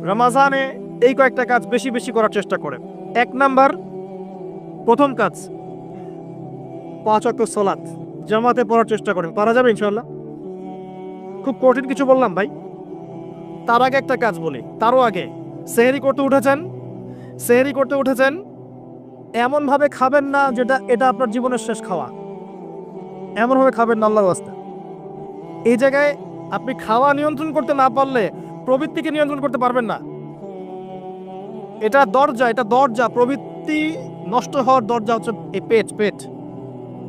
রমজানে এই কয়েকটা কাজ বেশি বেশি করার চেষ্টা করেন। 1 নাম্বার, প্রথম কাজ 5 ওয়াক্ত সালাত জামাতে পড়ার চেষ্টা করেন। পারা যাবে ইনশাআল্লাহ? খুব কঠিন কিছু বললাম ভাই? তার আগে একটা কাজ বলি, তারও আগে সেহরি করতে উঠেছেন এমনভাবে খাবেন না যেটা এটা আপনার জীবনের শেষ খাওয়া। এমনভাবে খাবেন না আল্লাহর ওয়াস্তে। এই জায়গায় আপনি খাওয়া নিয়ন্ত্রণ করতে না পারলে প্রবৃত্তিকে নিয়ন্ত্রণ করতে পারবেন না। এটা দরজা। প্রবৃত্তি নষ্ট হওয়ার দরজা হচ্ছে এই পেট,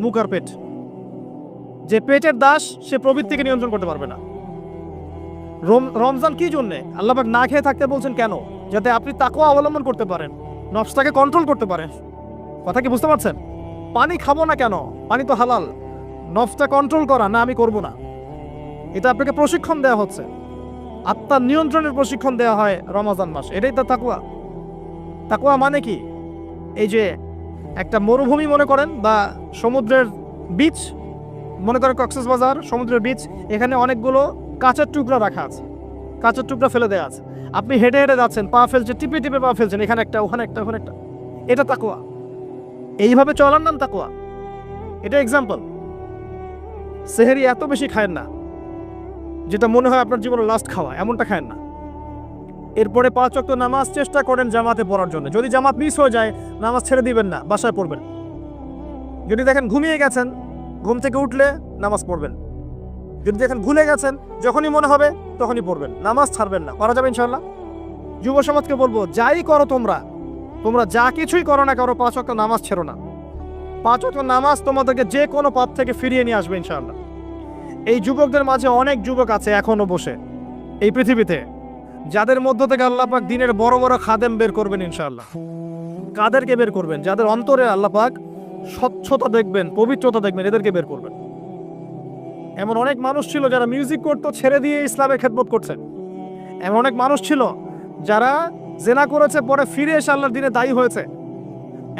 মুখ আর পেট। যে পেটের দাস সে প্রবৃত্তিকে নিয়ন্ত্রণ করতে পারবে না। রমজান কি জন্যে আল্লাহ পাক না খেয়ে থাকতে বলছেন কেন? যাতে আপনি তাকওয়া অবলম্বন করতে পারেন, নফসটাকে কন্ট্রোল করতে পারেন। কথা কি বুঝতে পারছেন? পানি খাবো না কেন? পানি তো হালাল। নফসটা কন্ট্রোল করা, না আমি করব না, এটা আপনাকে প্রশিক্ষণ দেওয়া হচ্ছে। আত্মার নিয়ন্ত্রণের প্রশিক্ষণ দেওয়া হয় রমজান মাস। এটাই তো তাকওয়া। তাকওয়া মানে কি? এই যে একটা মরুভূমি মনে করেন, বা সমুদ্রের বিচ মনে করেন, কক্সবাজার সমুদ্রের বিচ, এখানে অনেকগুলো কাঁচের টুকরা রাখা আছে, কাঁচের টুকরা ফেলে দেওয়া আছে। আপনি হেঁটে হেঁটে যাচ্ছেন, পা ফেলছেন, টিপে পা ফেলছেন, এখানে একটা, ওখানে একটা, ওখানে একটা। এটা তাকওয়া। এইভাবে চলার নাম তাকওয়া। এটা এক্সাম্পল। সেহরি এত বেশি খায়েন না যেটা মনে হয় আপনার জীবনের লাস্ট খাওয়া, এমনটা খায়েন না। এরপরে 5 ওয়াক্ত নামাজ চেষ্টা করেন জামাতে পড়ার জন্য। যদি জামাত মিস হয়ে যায়, নামাজ ছেড়ে দিবেন না, বাসায় পড়বেন। যদি দেখেন ঘুমিয়ে গেছেন, ঘুম থেকে উঠলে নামাজ পড়বেন। যদি দেখেন ভুলে গেছেন, যখনই মনে হবে তখনই পড়বেন, নামাজ ছাড়বেন না। করা যাবে ইনশাআল্লাহ? যুব সমাজকে বলবো, যাই করো তোমরা যা কিছুই করো না করো, 5 ওয়াক্ত নামাজ ছেড়ো না। 5 ওয়াক্ত নামাজ তোমাদেরকে যে কোনো পাপ থেকে ফিরিয়ে নিয়ে আসবে ইনশাআল্লাহ। এই যুবকদের মাঝে অনেক যুবক আছে এখনো বসে এই পৃথিবীতে, যাদের মধ্য থেকে আল্লাহ পাক দিনের বড় বড় খাদেম বের করবেন ইনশাআল্লাহ। কাদেরকে বের করবেন? যাদের অন্তরে আল্লাহ পাক স্বচ্ছতা দেখবেন, পবিত্রতা দেখবেন, এদেরকে বের করবেন। এমন অনেক মানুষ ছিল যারা মিউজিক করতো, ছেড়ে দিয়ে ইসলামের খেদমত করছেন। এমন অনেক মানুষ ছিল যারা জেনা করেছে, পরে ফিরে এসে আল্লাহর দিনে দায়ী হয়েছে।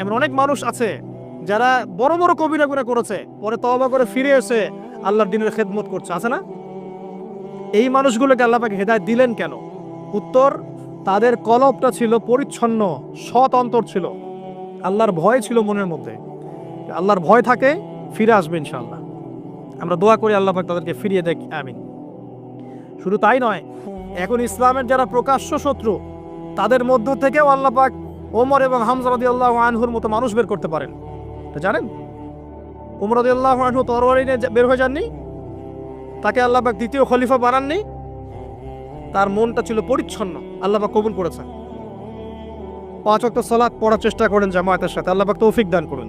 এমন অনেক মানুষ আছে যারা বড় বড় কবিরা গুনাহ করেছে, পরে তওবা করে ফিরে এসে আল্লাহর দিনের খেদমত করছে, আছে না? এই মানুষগুলোকে আল্লাহ পাক হেদায়েত দিলেন কেন? উত্তর, তাদের কলবটা ছিল পরিচ্ছন্ন, সৎ অন্তর ছিল, আল্লাহর ভয় ছিল মনের মধ্যে। আল্লাহর ভয় থাকে, ফিরে আসবে ইনশাআল্লাহ। আমরা দোয়া করি আল্লাহ পাক তাদেরকে ফিরিয়ে দেখ, আমিন। শুধু তাই নয়, এখন ইসলামের যারা প্রকাশ্য শত্রু, তাদের মধ্য থেকেও আল্লাহ পাক ওমর এবং হামজা রাদিয়াল্লাহু আনহুর মতো মানুষ বের করতে পারেন। এটা জানেন? ওমর রাদিয়াল্লাহু আনহু তরবারি নিয়ে বের হয়ে যাননি, তাকে আল্লাহ পাক দ্বিতীয় খলিফা বানাননি। তার মনটা ছিল পরিচ্ছন্ন, আল্লাহ পাক কবুল করেছেন। 5 ওয়াক্ত সালাত পড়ার চেষ্টা করেন জামায়াতের সাথে, আল্লাহ পাক তৌফিক দান করুন।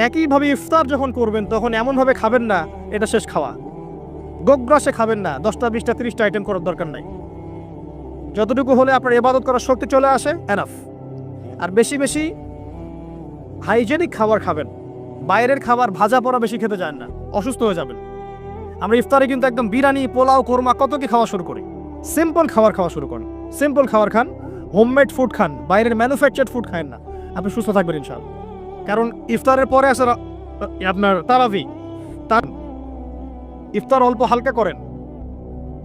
একইভাবে ইফতার যখন করবেন, তখন এমনভাবে খাবেন না এটা শেষ খাওয়া। গোগ্রাসে খাবেন না, 10টা 20টা 30টা আইটেম করার দরকার নাই। যতটুকু হলে আপনার ইবাদত করার শক্তি চলে আসে, এনাফ। আর বেশি বেশি হাইজেনিক খাবার খাবেন। বাইরের খাবার ভাজা পোড়া বেশি খেতে যান না, অসুস্থ হয়ে যাবেন। আমরা ইফতারে কিন্তু একদম বিরিয়ানি, পোলাও, কোরমা কত কি খাওয়া শুরু করি। সিম্পল খাবার খাওয়া শুরু করেন, সিম্পল খাবার খান, হোমমেড ফুড খান, বাইরের ম্যানুফ্যাকচার্ড ফুড খান না। আপনি সুস্থ থাকবেন ইনশাআল্লাহ। কারণ ইফতারের পরে আসে আপনার তারাবি। তার ইফতার অল্প হালকা করেন।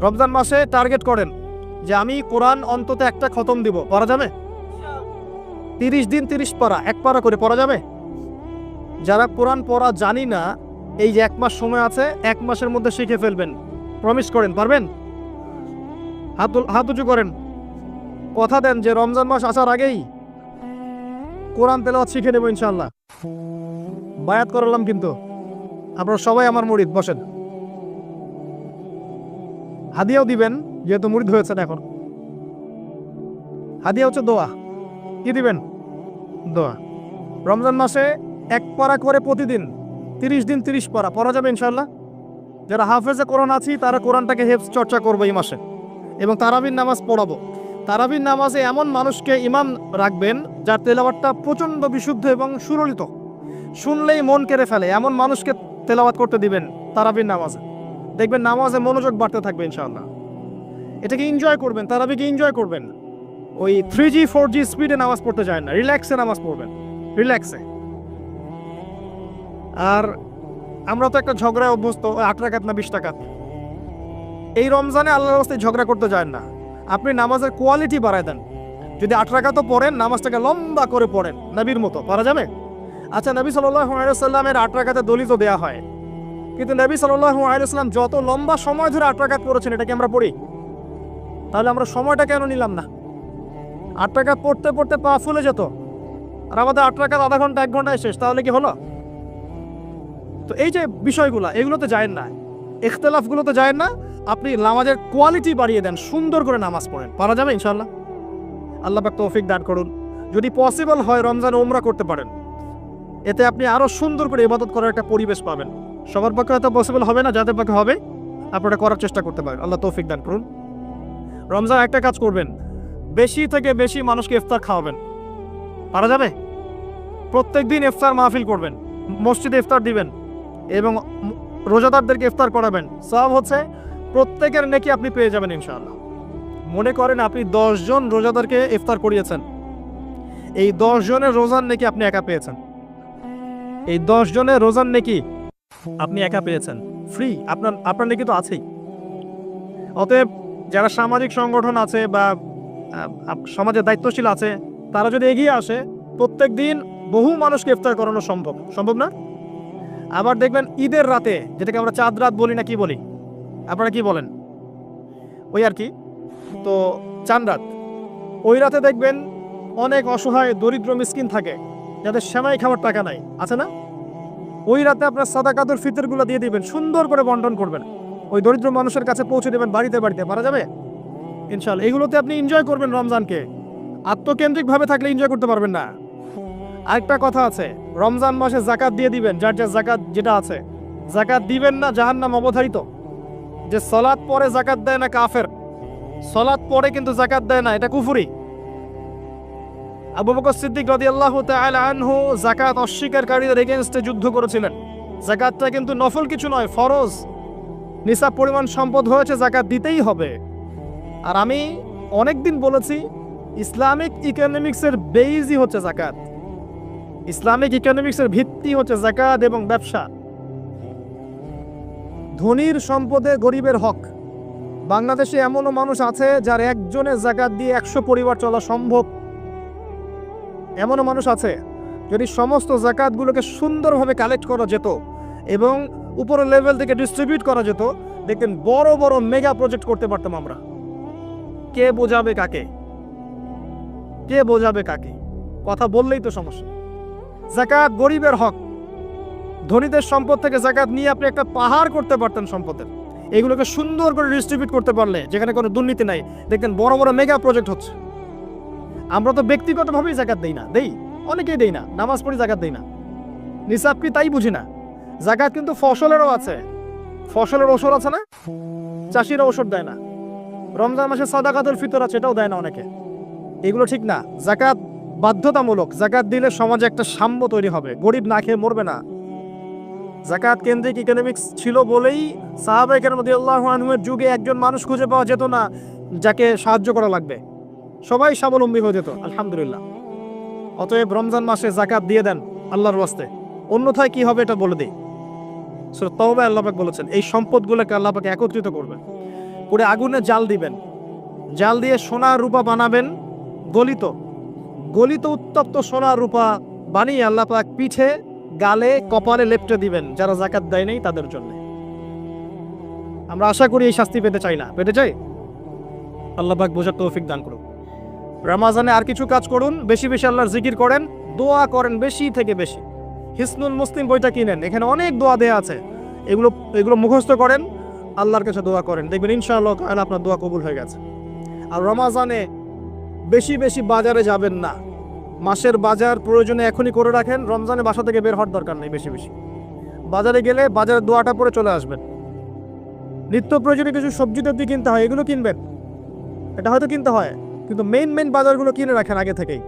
রমজান মাসে টার্গেট করেন যে আমি কোরআন অন্তত একটা খতম দিব। পড়া যাবে? 30 দিন 30 পারা, 1 পারা করে পড়া যাবে? যারা কোরআন পড়া জানি না, এই যে 1 মাস সময় আছে, 1 মাসের মধ্যে শিখে ফেলবেন। প্রমিস করেন, পারবেন? হাত উঁচু করেন, কথা দেন যে রমজান মাস আসার আগেই কোরআন তেলাওয়াত শিখে নেব ইনশাআল্লাহ। বায়াত করলাম কিন্তু, আপনারা সবাই আমার মুরিদ। বসেন, হাদিয়াও দিবেন যেহেতু মুরিদ হয়েছেন। এখন হাদিয়া হচ্ছে দোয়া। কি দিবেন? দোয়া। রমজান মাসে 1 পারা করে প্রতিদিন, 30 দিন 30 পারা পড়া যাবে ইনশাআল্লাহ। যারা হাফেজে কোরআন আছি তারা কোরআনটাকে হেফজ চর্চা করবো এই মাসে, এবং তারাবির নামাজ পড়াবো। তারাবির নামাজে এমন মানুষকে ইমাম রাখবেন যার তেলাওয়াতটা প্রচণ্ড বিশুদ্ধ এবং সুললিত, শুনলেই মন কেড়ে ফেলে, এমন মানুষকে তেলাওয়াত করতে দিবেন তারাবির নামাজে। দেখবেন নামাজে মনোযোগ বাড়তে থাকবে ইনশাআল্লাহ। এটাকে এনজয় করবেন, তারাবিকে এনজয় করবেন। ওই 3G 4G স্পিডে নামাজ পড়তে যায় না, রিল্যাক্সে নামাজ পড়বেন, রিল্যাক্সে। আর আমরা তো একটা ঝগড়ায় অভ্যস্ত, 8 রাকাত না 20 রাকাত। এই রমজানে আল্লাহর রাস্তায় ঝগড়া করতে যায় না। আপনি নামাজের কোয়ালিটি বাড়ায় দেন। যদি 8 রাকাতও পড়েন, নামাজটাকে লম্বা করে পড়েন নবীর মতো, পারা যাবে? আচ্ছা, নবী সাল্লাল্লাহু আলাইহি ওয়াসাল্লামের 8 রাকাতে দলিত দেয়া হয়, কিন্তু নবী সাল্লাল্লাহু আলাইহি ওয়াসাল্লাম যত লম্বা সময় ধরে 8 রাকাত পড়েছেন, এটা কি আমরা পড়ি? তাহলে আমরা সময়টা কেন নিলাম না? 8 রাকাত পড়তে পড়তে পা ফুলে যেত, আর আমাদের 8 রাকাত আধা ঘন্টা 1 ঘন্টায় শেষ, তাহলে কি হলো? তো এই যে বিষয়গুলো, এগুলোতে যায়েন না, ইখতিলাফগুলোতে যায়েন না। আপনি নামাজের কোয়ালিটি বাড়িয়ে দেন, সুন্দর করে নামাজ পড়েন, পারা যাবে ইনশাআল্লাহ। আল্লাহ পাক তৌফিক দান করুন। যদি পসিবল হয় রমজানে উমরা করতে পারেন, এতে আপনি আরো সুন্দর করে ইবাদত করার একটা পরিবেশ পাবেন। সবার পক্ষে হয়তো পসিবল হবে না, যাদের পক্ষে হবে আপনারা করার চেষ্টা করতে পারেন। আল্লাহ তৌফিক দান করুন। রমজান একটা কাজ করবেন, বেশি থেকে বেশি মানুষকে ইফতার খাওয়াবেন, পারা যাবে? প্রত্যেকদিন ইফতার মাহফিল করবেন, মসজিদে ইফতার দিবেন এবং রোজাদারদেরকে ইফতার করাবেন। সওয়াব হচ্ছে প্রত্যেকের নেকি আপনি পেয়ে যাবেন ইনশাআল্লাহ। মনে করেন আপনি 10 জন রোজাদারকে ইফতার করিয়েছেন, এই 10 জনের রোজার নেকি আপনি একা পেয়েছেন। এই 10 জনের রোজার নেকি আপনি একা পেয়েছেন, ফ্রি। আপনার নেকি তো আছেই। অতএব যারা সামাজিক সংগঠন আছে বা সমাজের দায়িত্বশীল আছে, তারা যদি এগিয়ে আসে, প্রত্যেক দিন বহু মানুষকে ইফতার করানো সম্ভব না? আবার দেখবেন ঈদের রাতে, যেটাকে আমরা চাঁদ রাত বলি না কি বলি, আপনারা কি বলেন? ওই আর কি, তো চাঁদ রাত, ওই রাতে দেখবেন অনেক অসহায় দরিদ্র মিসকিন থাকে, যাদের সেমাই খাওয়ার টাকা নাই, আছে না? ওই রাতে আপনার সাদাকাতুল ফিতরগুলো দিয়ে দিবেন, সুন্দর করে বন্টন করবেন, ওই দরিদ্র মানুষের কাছে পৌঁছে দেবেন বাড়িতে বাড়িতে, পারা যাবে ইনশাআল্লাহ। এগুলোতে আপনি এনজয় করবেন রমজানকে। আত্মকেন্দ্রিকভাবে থাকলে এনজয় করতে পারবেন না। আরেকটা কথা আছে, রমজান মাসে যাকাত দিয়ে দিবেন, যার যাকাত যেটা আছে। যাকাত দিবেন না, জাহান্নাম অবধারিত। যে সালাত পরে যাকাত দেয় না কাফের, সালাত পরে কিন্তু যাকাত দেয় না, এটা কুফরি। আবু বকর সিদ্দিক রাদিয়াল্লাহু তাআলা আনহু যাকাত অস্বীকারীদের এগেইনস্টে যুদ্ধ করেছিলেন। যাকাতটা কিন্তু নফল কিছু নয়, ফরজ। নিসাব পরিমাণ সম্পদ হয়েছে, যাকাত দিতেই হবে। আর আমি অনেকদিন বলেছি, ইসলামিক ইকোনমিক্সের বেইজই হচ্ছে যাকাত। ইসলামিক ইকোনমিক্সের ভিত্তি হচ্ছে যাকাত এবং ব্যবসা। ধনীর সম্পদে গরিবের হক। বাংলাদেশে এমনও মানুষ আছে যার একজনের যাকাত দিয়ে 100 পরিবার চলা সম্ভব। এমনও মানুষ আছে, যদি সমস্ত যাকাতগুলোকে সুন্দরভাবে কালেক্ট করা যেত এবং উপরের লেভেল থেকে ডিস্ট্রিবিউট করা যেত, দেখেন বড় বড় মেগা প্রজেক্ট করতে পারতাম আমরা। কে বোঝাবে কাকে? কে বোঝাবে কাকে? কথা বললেই তো সমস্যা। যাকাত গরিবের হক। ধনীদের সম্পদ থেকে যাকাত নিয়ে আপনি একটা পাহাড় করতে পারতেন সম্পদের। এগুলোকে সুন্দর করে ডিস্ট্রিবিউট করতে পারলে, যেখানে কোনো দুর্নীতি নাই, দেখবেন বড় বড় মেগা প্রজেক্ট হচ্ছে। আমরা তো ব্যক্তিগতভাবেই যাকাত দেই না, অনেকেই দেই না, নামাজ পড়ি যাকাত দেই না, নিসাব কি তাই বুঝি না। যাকাত কিন্তু ফসলেরও আছে, ফসলের ওষুধ আছে না, চাষিরা ওষুধ দেয় না। রমজান মাসে সাদাকাতুল ফিতর আছে, এটাও দেয় না অনেকে। এগুলো ঠিক না। যাকাত বাধ্যতামূলক। যাকাত দিলে সমাজে একটা সাম্য তৈরি হবে, গরিব না খেয়ে মরবে না। যাকাত কেন্দ্রিক ইকোনমিক্স ছিল বলেই সাহাবায়ে কেরাম রাদিয়াল্লাহু আনহুমের যুগে একজন মানুষ খুঁজে পাওয়া যেত না যাকে সাহায্য করা লাগবে, সবাই স্বাবলম্বী হয়ে যেত, আলহামদুলিল্লাহ। অতএব রমজান মাসে যাকাত দিয়ে দেন আল্লাহর ওয়াস্তে, অন্যথায় কি হবে এটা বলে দিই। সূরা তাওবা আল্লাহ পাক বলেছেন, এই সম্পদগুলোকে আল্লাহ পাক একত্রিত করবেন, করে আগুনে জাল দিবেন, জাল দিয়ে সোনা রূপা বানাবেন, গলিত গলিত উত্তপ্ত সোনা রূপা বানিয়ে আল্লাহ পাক পিঠে, গালে, কপালে লেপটে দিবেন যারা যাকাত দেয় নাই তাদের জন্য। আমরা আশা করি এই শাস্তি পেতে চাই না, পেতে চাই? আল্লাহ পাক বোঝার তৌফিক দান করুন। রমজানে আর কিছু কাজ করুন, বেশি বেশি আল্লাহর জিকির করেন, দোয়া করেন বেশি থেকে বেশি। হিসনুল মুসলিম বইটা কিনেন, এখানে অনেক দোয়া দেয়া আছে, এগুলো মুখস্থ করেন, আল্লাহর কাছে দোয়া করেন, দেখবেন ইনশাআল্লাহ তাআলা আপনার দোয়া কবুল হয়ে গেছে। আর রমজানে বেশি বেশি বাজারে যাবেন না। মাসের বাজার প্রয়োজনে এখনই করে রাখেন, রমজানে বাসা থেকে বের হওয়ার দরকার নেই। বেশি বেশি বাজারে গেলে বাজারের দোয়াটা পরে চলে আসবেন। নিত্য প্রয়োজনীয় কিছু সবজি টবজি কিনতে হয়, এগুলো কিনবেন, এটা হয়তো কিনতে হয়, কিন্তু মেইন বাজারগুলো কিনে রাখেন আগে থেকেই।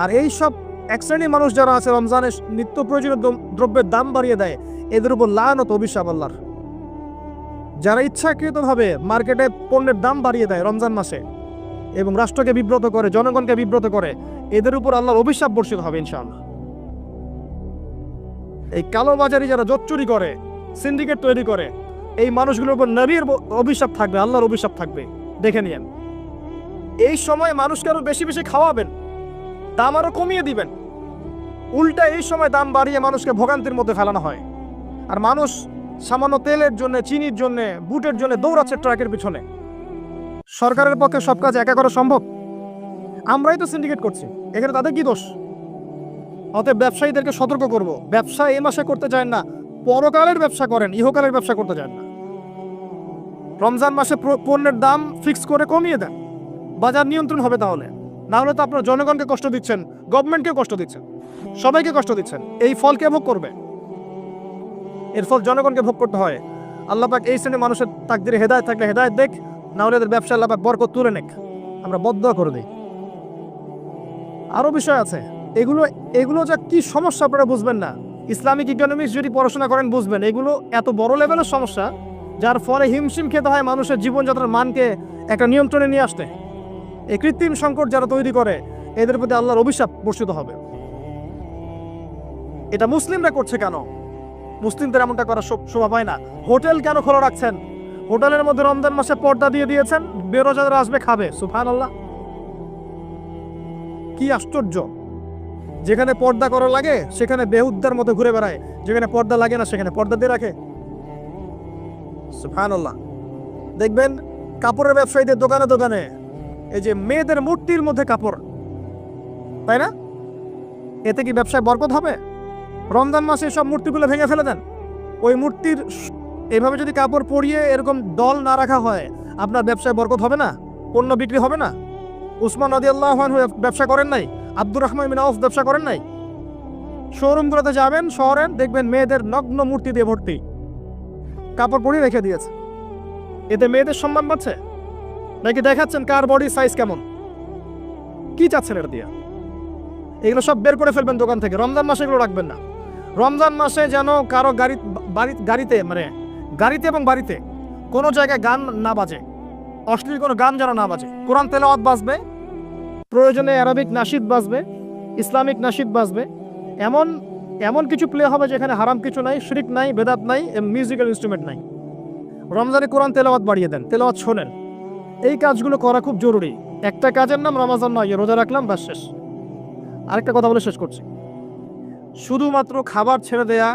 আর এই সব এক শ্রেণীর মানুষ যারা আছে রমজানে নিত্য প্রয়োজনীয় দ্রব্যের দাম বাড়িয়ে দেয়, এদের উপর লানত অভিশাপ আল্লাহর। যারা ইচ্ছাকৃতভাবে মার্কেটে পণ্যের দাম বাড়িয়ে দেয় রমজান মাসে এবং রাষ্ট্রকে বিব্রত করে, জনগণকে বিব্রত করে, এদের উপর আল্লাহর অভিশাপ বর্ষিত হবে ইনশাআল্লাহ। এই কালোবাজারি যারা জোচ্চুরি করে, সিন্ডিকেট তৈরি করে, এই মানুষগুলোর উপর নবীর অভিশাপ থাকবে, আল্লাহর অভিশাপ থাকবে, দেখে নিয়েন। এই সময় মানুষকে আরো বেশি বেশি খাওয়াবেন, দাম আরো কমিয়ে দিবেন। উল্টা এই সময় দাম বাড়িয়ে মানুষকে ভোগান্তির মধ্যে ফেলানো হয়। আর মানুষ সামান্য তেলের জন্য, চিনির জন্য, বুটের জন্য দৌড়াচ্ছে ট্রাকের পিছনে। সরকারের পক্ষে সব কাজ একা করা সম্ভব? আমরাই তো সিন্ডিকেট করছি, এখানে তাদের কি দোষ? অতএব ব্যবসায়ীদেরকে সতর্ক করব, ব্যবসা এই মাসে করতে চান না, পরকালের ব্যবসা করেন, ইহকালের ব্যবসা করতে চান না। রমজান মাসে পণ্যের দাম ফিক্স করে কমিয়ে দেন, বাজার নিয়ন্ত্রণ হবে। তাহলে না হলে তো আপনার জনগণকে কষ্ট দিচ্ছেন, গভর্নমেন্টকে কষ্ট দিচ্ছেন, সবাইকে কষ্ট দিচ্ছেন। এই ফল কে ভোগ করবে? এর ফল জনগণকে ভোগ করতে হয়। আল্লাহ পাক এই শ্রেণীর মানুষের তাকদিরে হেদায়েত থাকলে হেদায়েত দেখ, না হলে এদের ব্যবসা আল্লাহ পাক বরকত তুলে নেক, আমরা বদদোয়া করে দিই। আরো বিষয় আছে, এগুলো যা কি সমস্যা আপনারা বুঝবেন না। ইসলামিক ইকোনমিক্স যদি পড়াশোনা করেন বুঝবেন, এগুলো এত বড় লেভেলের সমস্যা যার ফলে হিমশিম খেতে হয় মানুষের জীবনযাত্রার মানকে একটা নিয়ন্ত্রণে নিয়ে আসতে। এই কৃত্রিম সংকট যারা তৈরি করে, এদের প্রতি আল্লাহর অভিশাপ বর্ষিত হবে। এটা মুসলিমরা করছে কেন? মুসলিমদের এমনটা করা শোভা পায় না। হোটেল কেন খোলা রাখছেন? হোটেলের মধ্যে রমজান মাসে পর্দা দিয়ে দিয়েছেন, বেরোজাদার আসবে খাবে। সুবহানাল্লাহ, কি আশ্চর্য! যেখানে পর্দা করা লাগে সেখানে বেহুদ্দার মতো ঘুরে বেড়ায়, যেখানে পর্দা লাগে না সেখানে পর্দা দিয়ে রাখে। সুবহানাল্লাহ। দেখবেন কাপড়ের ব্যবসায়ীদের দোকানে দোকানে এই যে মেয়েদের মূর্তির মধ্যে কাপড়, তাই না? এতে কি ব্যবসায় বরকত হবে? রমজান মাসে সব মূর্তিগুলো ভেঙে ফেলে দেন। ওই মূর্তির এভাবে যদি কাপড় পরিয়ে এরকম দল না রাখা হয়, আপনার ব্যবসায় বরকত হবে না, পণ্য বিক্রি হবে না। উসমান রাদিয়াল্লাহু আনহু ব্যবসা করেন নাই? আব্দুর রহমান বিন আউফ ব্যবসা করেন নাই? শোরুমগুলোতে যাবেন শহরে, দেখবেন মেয়েদের নগ্ন মূর্তি দিয়ে ভর্তি, কাপড় পরিয়ে রেখে দিয়েছে। এতে মেয়েদের সম্মান পাচ্ছে নাকি দেখাচ্ছেন কার বডি সাইজ কেমন? কি চাচ্ছেন এটা দিয়ে? এগুলো সব বের করে ফেলবেন দোকান থেকে। রমজান মাসে এগুলো রাখবেন না। রমজান মাসে যেন কারো গাড়িতে এবং বাড়িতে কোনো জায়গায় গান না বাজে, অশ্লীল কোনো গান যেন না বাজে। কোরআন তেলাওয়াত বাজবে, প্রয়োজনে অ্যারাবিক নাশিদ বাজবে, ইসলামিক নাশিদ বাজবে। এমন কিছু প্লে হবে যেখানে হারাম কিছু নাই, শিরক নাই, বেদাত নাই, মিউজিক্যাল ইনস্ট্রুমেন্ট নাই। রমজানে কোরআন তেলাওয়াত বাড়িয়ে দেন, তেলাওয়াত শোনেন। এই কাজগুলো করা খুব জরুরি। একটা কাজের নাম রমজান নয়, রোজা রাখলাম বাস শেষ। আরেকটা কথা বলে শেষ করছি, শুধুমাত্র খাবার ছেড়ে দেয়া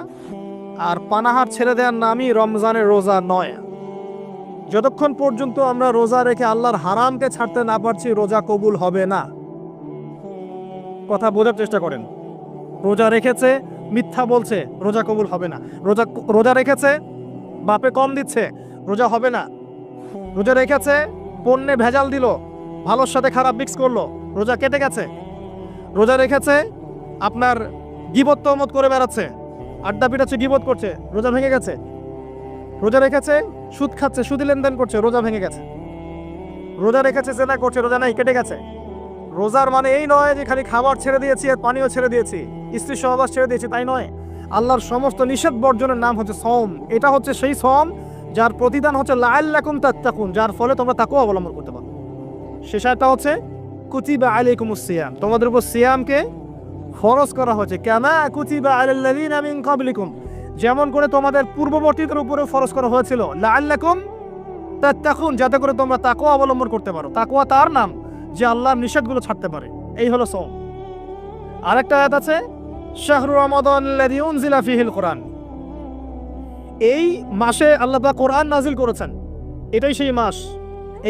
আর পানাহার ছেড়ে দেওয়ার নামই রমজানের রোজা নয়। যতক্ষণ পর্যন্ত আমরা রোজা রেখে আল্লাহর হারামকে ছাড়তে না পারছি, রোজা কবুল হবে না। কথা বোঝার চেষ্টা করেন। রোজা রেখেছে, মিথ্যা বলছে, রোজা কবুল হবে না। রোজা রেখেছে, বাপে কম দিচ্ছে, রোজা হবে না। রোজা রেখেছে, পণ্যে ভেজাল দিল, ভালোর সাথে খারাপ মিক্স করলো, রোজা কেটে গেছে। রোজা রেখেছে, আপনার গীবত তহমত করে বেড়াচ্ছে, আড্ডা পিটাচ্ছে, গীবত করছে, রোজা ভেঙে গেছে। রোজা রেখেছে, সুদ খাচ্ছে, সুদি লেনদেন করছে, রোজা ভেঙে গেছে। রোজা রেখেছে, জেনা করছে, রোজা নাই, কেটে গেছে। রোজার মানে এই নয় যে খালি খাবার ছেড়ে দিয়েছি আর পানিও ছেড়ে দিয়েছি, স্ত্রী সহবাস ছেড়ে দিয়েছি, তাই নয়। আল্লাহর সমস্ত নিষেধ বর্জনের নাম হচ্ছে সওম। এটা হচ্ছে সেই সওম যার প্রতিদান হচ্ছে লাআল্লাকুম তাত্তাকুন, যার ফলে তোমরা তাকওয়া অবলম্বন করতে পারো। শেষটা হচ্ছে কুতিবা আলাইকুমুস সিয়াম, তোমাদের উপর সিয়ামকে ফরজ করা হয়েছে। কামা কুতিবা আলাল্লাযিনা মিন ক্বাবলিকুম, যেমন করে তোমাদের পূর্ববর্তীদের উপরে ফরজ করা হয়েছিল, লাআল্লাকুম তাত্তাকুন, যাতে করে তোমরা তাকওয়া অবলম্বন করতে পারো। তাকওয়া তার নাম যে আল্লাহর নিষেধগুলো ছাড়তে পারে। এই হলো সওম। আরেকটা আয়াত আছে, শাহরু রমাদানাল্লাযী উনজিলা ফীহিল কুরআন, এই মাসে আল্লাহ পাক কোরআন নাজিল করেছেন। এটাই সেই মাস।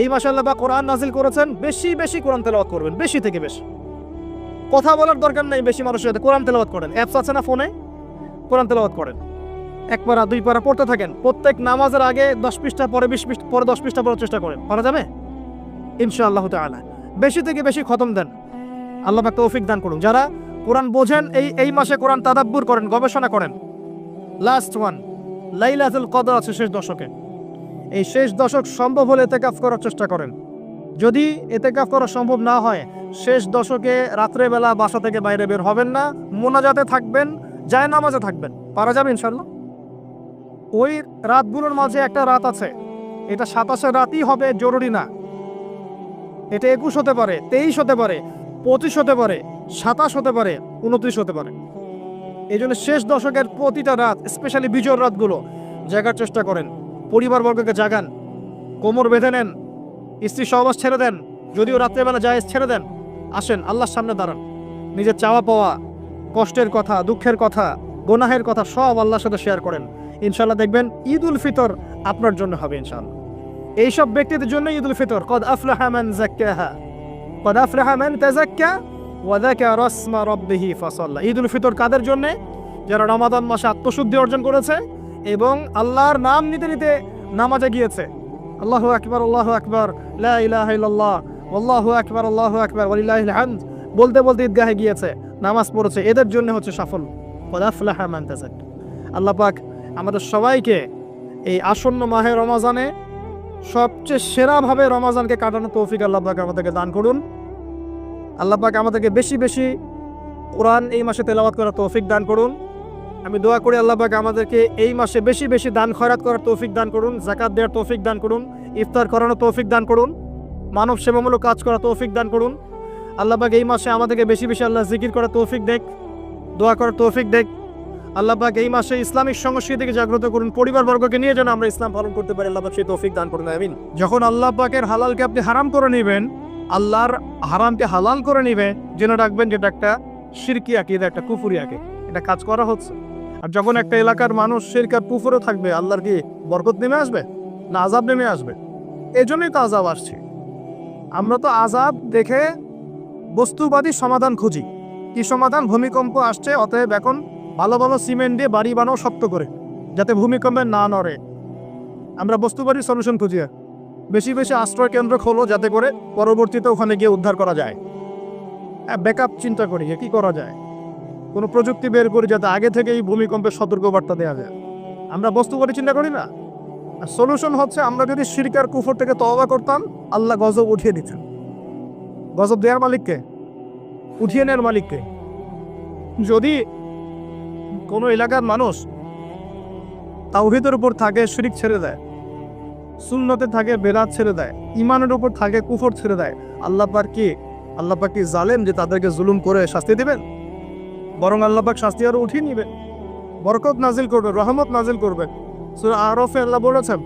এই মাসে আল্লাহ পাক কোরআন নাজিল করেছেন। বেশি বেশি কোরআন তেলাওয়াত করবেন, বেশি থেকে বেশি। কথা বলার দরকার নেই, বেশি মানুষের সাথে কোরআন তেলাওয়াত করেন। অ্যাপস আছে না ফোনে, কোরআন তেলাওয়াত করেন। এক পারা দুই পারা পড়তে থাকেন। প্রত্যেক নামাজের আগে 10 পৃষ্ঠা, পরে 20 পৃষ্ঠা, পরে 10 পৃষ্ঠা পড়ার চেষ্টা করেন। পারা যাবে ইনশাআল্লাহ তাআলা। বেশি থেকে বেশি খতম দেন, আল্লাহ পাক তৌফিক দান করুন। যারা কোরআন বোঝেন, এই মাসে কোরআন তাদাব্বুর করেন, গবেষণা করেন। লাস্ট ওয়ান, লাইলাতুল কদর আছে শেষ দশকে। এই শেষ দশক সম্ভব হলে ইতিকাফ করার চেষ্টা করেন। যদি ইতিকাফ করা সম্ভব না হয়, শেষ দশকে রাত্রেবেলা বাসা থেকে বাইরে বের হবেন না, মোনাজাতে থাকবেন, যায় নামাজে থাকবেন। পারা যাবে ইনশাআল্লাহ। ওই রাতগুলোর মাঝে একটা রাত আছে, এটা 27 রাতই হবে জরুরি না। এটা 21 হতে পারে, 23 হতে পারে, 25 হতে পারে, 27 হতে পারে, 29 হতে পারে। এই জন্য শেষ দশকের প্রতিটা রাত, স্পেশালি বিজয়ের রাতগুলো জাগার চেষ্টা করেন। পরিবারবর্গকে জাগান, কোমর বেঁধে নেন, স্ত্রী সহবাস ছেড়ে দেন, যদিও রাত্রেবেলা জায়েজ ছেড়ে দেন, আসেন আল্লাহর সামনে দাঁড়ান, নিজের চাওয়া পাওয়া, কষ্টের কথা, দুঃখের কথা, গুনাহের কথা সব আল্লাহর সাথে শেয়ার করেন। ইনশাআল্লাহ দেখবেন ঈদ উল ফিতর আপনার জন্য হবে ইনশাআল্লাহ। এইসব ব্যক্তিদের জন্য ঈদ উল ফিতর। কদ আফলাহা মান যাক্কাহা কদ আফলাহা মান তাযাক্কা ওয়া যাকারা ইসমা রাব্বিহি ফাসাল্লা। ঈদ উল ফিতর কাদের জন্য? যারা রমাদান মাসে আত্মশুদ্ধি অর্জন করেছে এবং আল্লাহর নাম নিতে নিতে নামাজে গিয়েছে। আল্লাহু আকবার, আল্লাহু আকবার, লা ইলাহা ইল্লাল্লাহ, আল্লাহু আকবার, আল্লাহু আকবার, ওয়ালিল্লাহিল হামদ বলতে বলতে ঈদগাহে গিয়েছে, নামাজ পড়েছে, এদের জন্য হচ্ছে সাফল্য। কদ আফলাহা মান তাযাক্কা। আল্লাহ পাক আমাদের সবাইকে এই আসন্ন মাহে রমাজানে সবচেয়ে সেরাভাবে রমাজানকে কাটানোর তৌফিক আল্লাহ পাক আমাদেরকে দান করুন। আল্লাহ পাক আমাদেরকে বেশি বেশি কোরআন এই মাসে তেলাওয়াত করার তৌফিক দান করুন। আমি দোয়া করি আল্লাহ পাক আমাদেরকে এই মাসে বেশি বেশি দান খয়রাত করার তৌফিক দান করুন, যাকাত দেওয়ার তৌফিক দান করুন, ইফতার করানোর তৌফিক দান করুন, মানব সেবামূলক কাজ করার তৌফিক দান করুন। আল্লাহ পাক এই মাসে আমাদেরকে বেশি বেশি আল্লাহ জিকির করার তৌফিক দেখ, দোয়া করার তৌফিক দেখ। আল্লাহ পাক এই মাসে ইসলামিক সংস্কৃতিকে জাগ্রত করুন, পরিবারবর্গকে নিয়ে যেন আমরা ইসলাম পালন করতে পারি। আল্লাহ পাক সেই তৌফিক দান করুন, আমিন। যখন আল্লাহ পাকের হালালকে আপনি হারাম করে নেবেন, আল্লাহর হারামকে হালাল করে নেবে, জেনে রাখবেন যেটা একটা শিরকি আকীদা, একটা কুফরি আকীদা, এটা কাজ করা হচ্ছে। আর যখন একটা এলাকার মানুষ শিরক আর কুফরে থাকবে, আল্লাহর কি বরকত নেমে আসবে না আযাব নেমে আসবে? এই জন্যই তো আযাব আসছে। আমরা তো আযাব দেখে বস্তুবাদী সমাধান খুঁজি। কি সমাধান? ভূমিকম্প আসছে, অতএব এখন ভালো ভালো সিমেন্ট দিয়ে বাড়ি বানাও শক্ত করে, যাতে ভূমিকম্পে না নড়ে। আমরা বস্তুবাদী সলিউশন খুঁজি। বেশি বেশি আশ্রয় কেন্দ্র খোলো, যাতে করে পরবর্তীতে ওখানে গিয়ে উদ্ধার করা যায়। ব্যাকআপ চিন্তা করি কি করা যায়, কোনো প্রযুক্তি বের করি যাতে আগে থেকেই ভূমিকম্পের সতর্কবার্তা দেওয়া যায়। আমরা বস্তুবাদী চিন্তা করি না। আর সলিউশন হচ্ছে আমরা যদি শিরক আর কুফর থেকে তওবা করতাম, আল্লাহ গজব উঠিয়ে দিতেন। গজব দেওয়ার মালিককে, উঠিয়ে নেওয়ার মালিককে। যদি কোনো এলাকার মানুষ তাওহীদের উপর থাকে, শিরক ছেড়ে দেয়, সুন্নতে থাকে, বেদাত ছেড়ে দেয়, ঈমানের উপর থাকে, কুফর ছেড়ে দেয়, আল্লাহ পাক কি জালেম যে তাদেরকে জুলুম করে শাস্তি দিবেন? বরং আল্লাহ পাক শাস্তি আরো উঠিয়ে নিবে, বরকত নাজিল করবে, রহমত নাজিল করবে। সূরা আরাফে আল্লাহ বলেছেন,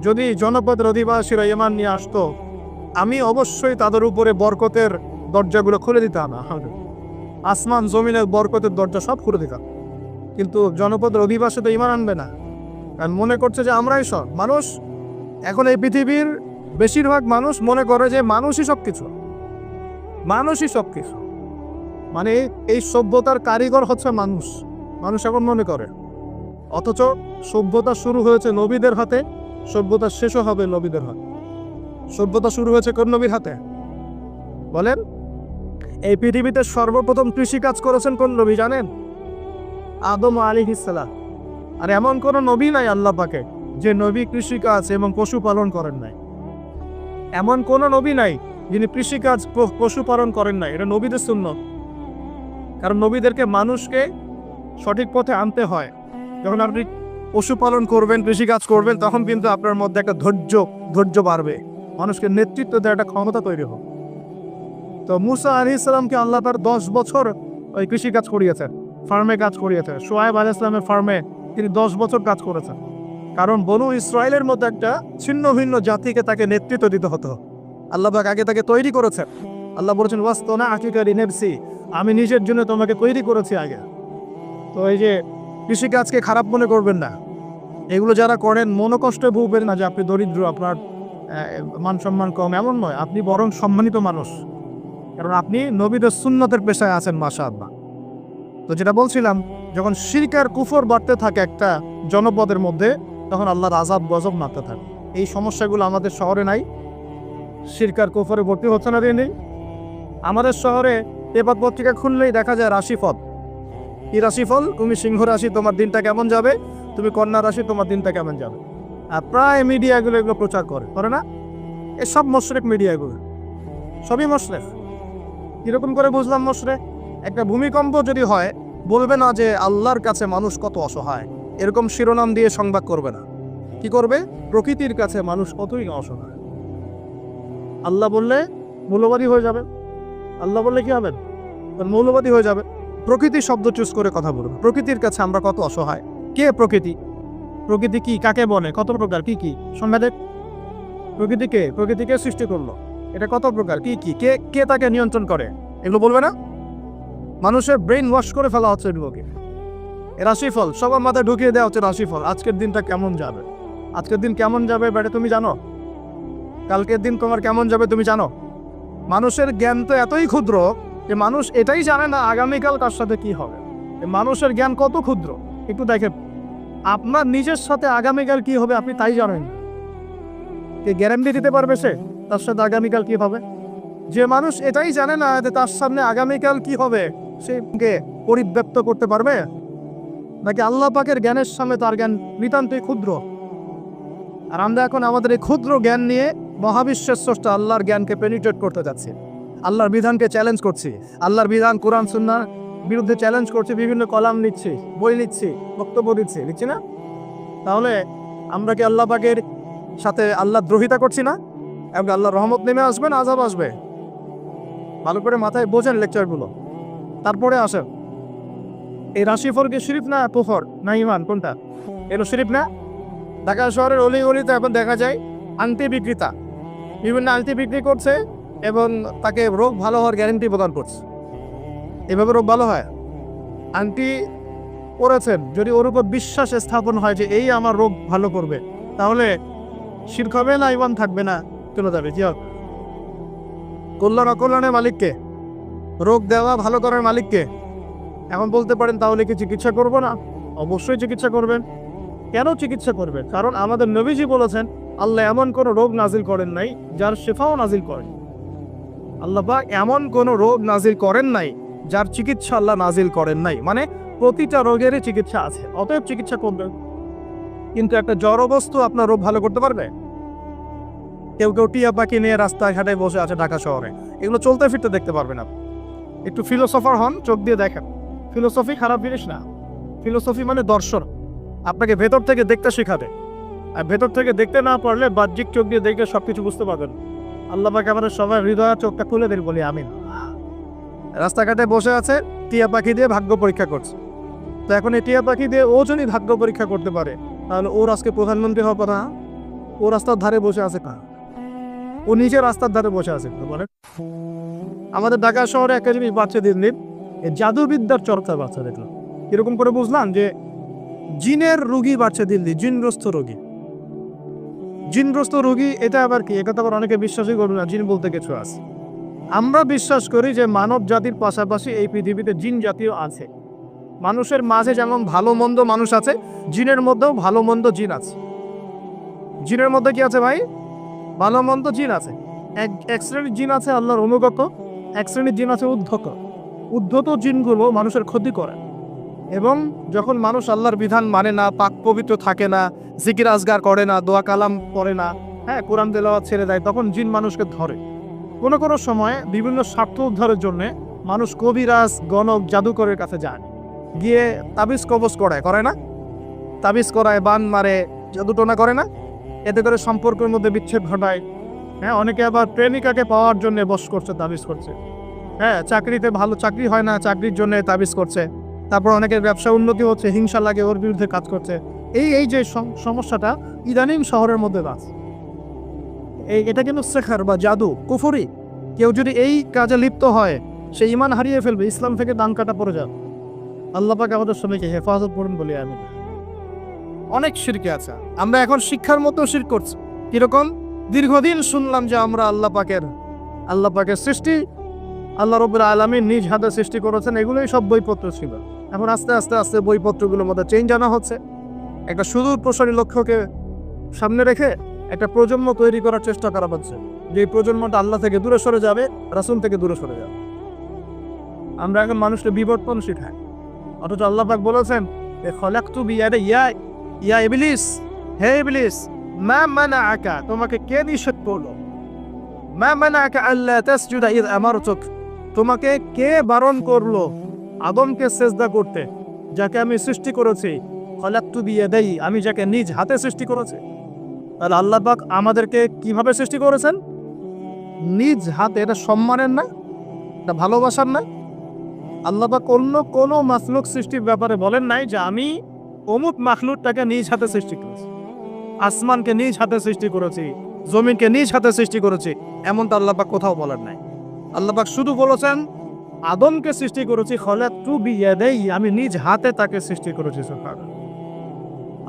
যদি জনপদের অধিবাসীরা ঈমান নিয়ে আসতো, আমি অবশ্যই তাদের উপরে বরকতের দরজাগুলো খুলে দিতাম। আসমান জমিনের বরকতের দরজা সব খুলে দিতাম। কিন্তু জনপদের অধিবাসী তো ঈমান আনবে না, কারণ মনে করছে যে আমরাই সব মানুষ। এখন এই পৃথিবীর বেশিরভাগ মানুষ মনে করে যে মানুষই সবকিছু, মানুষই সবকিছু, মানে এই সভ্যতার কারিগর হচ্ছে মানুষ। মানুষ এখন মনে করে, অথচ সভ্যতা শুরু হয়েছে নবীদের হাতে, সভ্যতা শেষও হবে নবীদের হাতে। সভ্যতা শুরু হয়েছে কোন নবীর হাতে বলেন? এই পৃথিবীতে সর্বপ্রথম কৃষিকাজ করেছেন কোন নবী জানেন? আদম আলাইহিস সালাম। আর এমন কোন নবী নাই আল্লাহ পাকে যে নবী কৃষিকাজ এবং পশুপালন করেন নাই। এমন কোন নবী নাই যিনি কৃষিকাজ পশুপালন করেন নাই। এটা নবীদের সুন্নাত। কারণ নবীদেরকে মানুষকে সঠিক পথে আনতে হয়। যখন আপনি পশুপালন করবেন, কৃষিকাজ করবেন, তখন কিন্তু আপনার মধ্যে একটা ধৈর্য বাড়বে, মানুষকে নেতৃত্ব দেওয়ার একটা ক্ষমতা তৈরি হবে। তো মুসা আলাইহিস সালামকে আল্লাহ তার 10 বছর ওই কৃষিকাজ করিয়েছেন, ফার্মে কাজ করিয়েছেন। শুআয়ব আলাইহিস সালামের ফার্মে তিনি 10 বছর কাজ করেছেন। কারণ বনু ইসরায়েলের মধ্যে একটা ছিন্ন ভিন্ন জাতিকে তাকে নেতৃত্ব দিতে হতো। আল্লাহ পাক আগে তাকে তৈরি করেছেন। আল্লাহ বলেছেন, ওয়াসতানা আকিকা লিনাফসি, আমি নিজের জন্য তোমাকে তৈরি করেছি আগে। তো এই যে কৃষিকাজকে খারাপ মনে করবেন না। এগুলো যারা করেন মনোকষ্টে ভুগবেন না যে আপনি দরিদ্র, আপনার মান সম্মান কম, এমন নয়। আপনি বরং সম্মানিত মানুষ, কারণ আপনি নবীদের সুন্নতের পেশায় আছেন, মাশাআল্লাহ। তো যেটা বলছিলাম, যখন শিরক আর কুফর বাড়তে থাকে একটা জনপদের মধ্যে, তখন আল্লাহর আযাব গজব নামতে থাকে। এই সমস্যাগুলো আমাদের শহরে নাই। শিরক আর কুফরে ভর্তি হচ্ছে না দিন। আমাদের শহরে পেপার পত্রিকা খুললেই দেখা যায় রাশিফল। কি রাশিফল? তুমি সিংহ রাশি, তোমার দিনটা কেমন যাবে। তুমি কন্যা রাশি, তোমার দিনটা কেমন যাবে। আর প্রায় মিডিয়াগুলো এগুলো প্রচার করে না? এসব মুশরিক মিডিয়াগুলো, সবই মুশরিক। কিরকম করে বুঝলাম মুশরিক? একটা ভূমিকম্প যদি হয়, বলবে না যে আল্লাহর কাছে মানুষ কত অসহায়, এরকম শিরোনাম দিয়ে সংবাদ করবে না। কি করবে? প্রকৃতির কাছে মানুষ কতই অসহায়। আল্লাহ বললে মৌলবাদী হয়ে যাবে। আল্লাহ বললে কি হবে? মৌলবাদী হয়ে যাবে। প্রকৃতি শব্দ চুজ করে কথা বলবে। প্রকৃতির কাছে আমরা কত অসহায়। কে প্রকৃতি? প্রকৃতি কি, কাকে বলে, কত প্রকার, কি কি সংবাদে? প্রকৃতিকে সৃষ্টি করলো। এটা কত প্রকার, কি কি, কে কে তাকে নিয়ন্ত্রণ করে, এগুলো বলবে না? মানুষের ব্রেন ওয়াশ করে ফেলা হচ্ছে এগুলোকে। রাশিফল সবার মাথায় ঢুকিয়ে দেওয়া হচ্ছে রাশিফল, আজকের দিনটা কেমন যাবে, আজকের দিন কেমন যাবে বেটা তুমি জানো? কালকের দিন তোমার কেমন যাবে তুমি জানো? মানুষের জ্ঞান তো এতই ক্ষুদ্র যে মানুষ এটাই জানে না আগামীকাল তার সাথে কি হবে। মানুষের জ্ঞান কত ক্ষুদ্র একটু দেখেন, আপনার নিজের সাথে আগামীকাল কি হবে আপনি তাই জানেন। কে গ্যারান্টি দিতে পারবে সে তার সাথে আগামীকাল কি হবে? যে মানুষ এটাই জানে না যে তার সামনে আগামীকাল কি হবে, সে কে পরিব্যক্ত করতে পারবে? নাকি আল্লাহ পাকের জ্ঞানের সামনে তার জ্ঞান নিতান্তই ক্ষুদ্র? আর আমরা এখন আমাদের এই ক্ষুদ্র জ্ঞান নিয়ে মহাবিশ্বের স্রষ্টা আল্লাহর জ্ঞানকে পেনিট্রেট করতে যাচ্ছি, আল্লাহর বিধানকে চ্যালেঞ্জ করছি, আল্লাহর বিধান কোরআন সুন্নাহর বিরুদ্ধে চ্যালেঞ্জ করছি, বিভিন্ন কলাম লিখছি, বই লিখছি, বক্তব্য লিখছি না? তাহলে আমরা কি আল্লাহ পাকের সাথে আল্লাহ দ্রোহিতা করছি না? এবং আল্লাহর রহমত নেমে আসবে না আযাব আসবে? ভালো করে মাথায় বোঝেন লেকচারগুলো, তারপরে আসেন। এই রাশিফল কি শিরিফ না কুফর না ঈমান, কোনটা? এগুলো শিরিফ না? ঢাকা শহরের অলি গলিতে এখন দেখা যায় আংটি বিক্রেতা বিভিন্ন আংটি বিক্রি করছে এবং তাকে রোগ ভালো হওয়ার গ্যারেন্টি প্রদান করছে। এভাবে রোগ ভালো হয়? আংটি পরেছেন, যদি ওর উপর বিশ্বাস স্থাপন হয় যে এই আমার রোগ ভালো করবে, তাহলে শিরক হবে না ঈমান থাকবে না চলে যাবে? কি হবে? কল্যাণ অকল্যাণের মালিককে, রোগ দেওয়া ভালো করার মালিককে। এখন বলতে পারেন তাহলে কি চিকিৎসা করব না? অবশ্যই চিকিৎসা করবেন। কেন চিকিৎসা করবেন? কারণ আমাদের নবীজি বলেছেন আল্লাহ এমন কোনো রোগ নাজিল করেন নাই যার শিফাও নাজিল করেন। আল্লাহ পাক এমন কোনো রোগ নাজিল করেন নাই যার চিকিৎসা আল্লাহ নাজিল করেন নাই। মানে প্রতিটা রোগেরই চিকিৎসা আছে, অতএব চিকিৎসা করবেন। কিন্তু একটা জড় বস্তু আপনার রোগ ভালো করতে পারবে? কেউ কেউ টিয়া পাখি নিয়ে রাস্তাঘাটে বসে আছে ঢাকা শহরে, এগুলো চলতে ফিরতে দেখতে পারবেন আপনি। একটু ফিলোসফার হন, চোখ দিয়ে দেখেন। ফিলোসফি খারাপ জিনিস না, ফিলোসফি মানে দর্শন, আপনাকে ভেতর থেকে দেখতে শেখাবে। আর ভেতর থেকে দেখতে না পারলে বাহ্যিক চোখ দিয়ে দেখলে সবকিছু বুঝতে পারবেন। আল্লাহ পাক আমাদের সবার হৃদয় চোখটা খুলে দেন বলি আমিন। রাস্তাঘাটে বসে আছে, টিয়া পাখি দিয়ে ভাগ্য পরীক্ষা করছে। তো এখন এই টিয়া পাখি দিয়ে ও যদি ভাগ্য পরীক্ষা করতে পারে, তাহলে ওর আজকে প্রধানমন্ত্রী হওয়ার কথা। ও রাস্তার ধারে বসে আছে কার? ও নিজে রাস্তার ধারে বসে আছে। বলে আমাদের ঢাকা শহরে একটা জিনিস বাচ্চা দিন দিন এই জাদুবিদ্যার চর্চা বাচ্চা দেখলো। এরকম করে বুঝলাম যে জিনের রোগী বাড়ছে দিল্লি, জিনগ্রস্ত রোগী। জিনগ্রস্ত রোগী এটা আবার কি? এটা তো আবার অনেকে বিশ্বাসই করবে না, জিন বলতে কিছু আছে। আমরা বিশ্বাস করি যে মানব জাতির পাশাপাশি এই পৃথিবীতে জিন জাতীয় আছে। মানুষের মাঝে যেমন ভালো মন্দ মানুষ আছে, জিনের মধ্যেও ভালো মন্দ জিন আছে। জিনের মধ্যে কি আছে ভাই? ভালো মন্দ জিন আছে। এক শ্রেণীর জিন আছে আল্লাহর অনুগত, এক শ্রেণীর জিন আছে উদ্ধত। উদ্ধত জিনগুলো মানুষের ক্ষতি করে, এবং যখন মানুষ আল্লাহর বিধান মানে না, পাক পবিত্র থাকে না, জিকির আজগার করে না, দোয়া কালাম পড়ে না, হ্যাঁ কোরআন তেলাওয়াত ছেড়ে দেয়, তখন জিন মানুষকে ধরে। কোনো কোনো সময় বিভিন্ন স্বার্থ উদ্ধারের জন্য মানুষ কবিরাজ, গণক, জাদুকরের কাছে যায়, গিয়ে তাবিজ কবজ করে না? তাবিজ করায়, বান মারে, জাদুটোনা করে না? এতে করে সম্পর্কের মধ্যে বিচ্ছেদ ঘটায়। হ্যাঁ, অনেকে আবার প্রেমিকাকে পাওয়ার জন্য বশ করছে, তাবিজ করছে। হ্যাঁ, চাকরিতে ভালো চাকরি হয় না, চাকরির জন্য তাবিজ করছে। তারপর অনেকের ব্যবসা উন্নতি হচ্ছে, হিংসা লাগে, ওর বিরুদ্ধে কাজ করছে। এই যে সমস্যাটা ইদানিং শহরের মধ্যে আছে, এটা কিন্তু শেখার বা জাদু, কুফরি। কেউ যদি এই কাজে লিপ্ত হয় সে ঈমান হারিয়ে ফেলবে, ইসলাম থেকে দান কাটা পড়ে যাবে। আল্লাহ পাক আমাদের সবাইকে হেফাজত করুন বলি আমি। অনেক শিরকে আছে, আমরা এখন শিক্ষার মতো শিরক করছি। কিরকম? দীর্ঘদিন শুনলাম যে আমরা আল্লাহ পাকের সৃষ্টি, আল্লাহ রাব্বুল আলামিন নিজ হাতে সৃষ্টি করেছেন, এগুলোই সব বইপত্র ছিল। এখন আস্তে আস্তে আস্তে বইপত্রগুলোর মধ্যে চেঞ্জ আনা হচ্ছে। একটা সুদূর প্রসারী লক্ষ্যকে সামনে রেখে একটা প্রজন্ম তৈরি করার চেষ্টা করা হচ্ছে, যে প্রজন্মটা আল্লাহ থেকে দূরে সরে যাবে, রাসূল থেকে দূরে সরে যাবে। আমরা এখন মানুষকে বিবর্তন শেখাই, অথচ আল্লাহ পাক বলেছেন খলাকতু বিয়াদিয়া ইয়া ইবলিস, হে ইবলিস, মা মানাআকা, তোমাকে কে নিষেধ করলো? মা মানাআকা আল্লা তাসজুদা ইয আমারতুক, তোমাকে কে বারণ করলো আদমকে সিজদা করতে, যাকে আমি সৃষ্টি করেছি? খলাকতু বিয়াদাই, আমি যাকে নিজ হাতে সৃষ্টি করেছি। তাহলে আল্লাহ পাক আমাদেরকে কিভাবে সৃষ্টি করেছেন? নিজ হাতে। এটা সম্মানের না, এটা ভালোবাসার না? আল্লাহ পাক অন্য কোনো মাখলুক সৃষ্টির ব্যাপারে বলেন নাই যে আমি অমুক মাখলুকটাকে নিজ হাতে সৃষ্টি করেছি, আসমানকে নিজ হাতে সৃষ্টি করেছি, জমিনকে নিজ হাতে সৃষ্টি করেছি, এমনটা আল্লাহ পাক কোথাও বলার নাই। আল্লাহ পাক শুধু বলেছেন আদমকে সৃষ্টি করেছি খলাকতু বিয়াদাই, আমি নিজ হাতে তাকে সৃষ্টি করেছি। সুবহানাল্লাহ।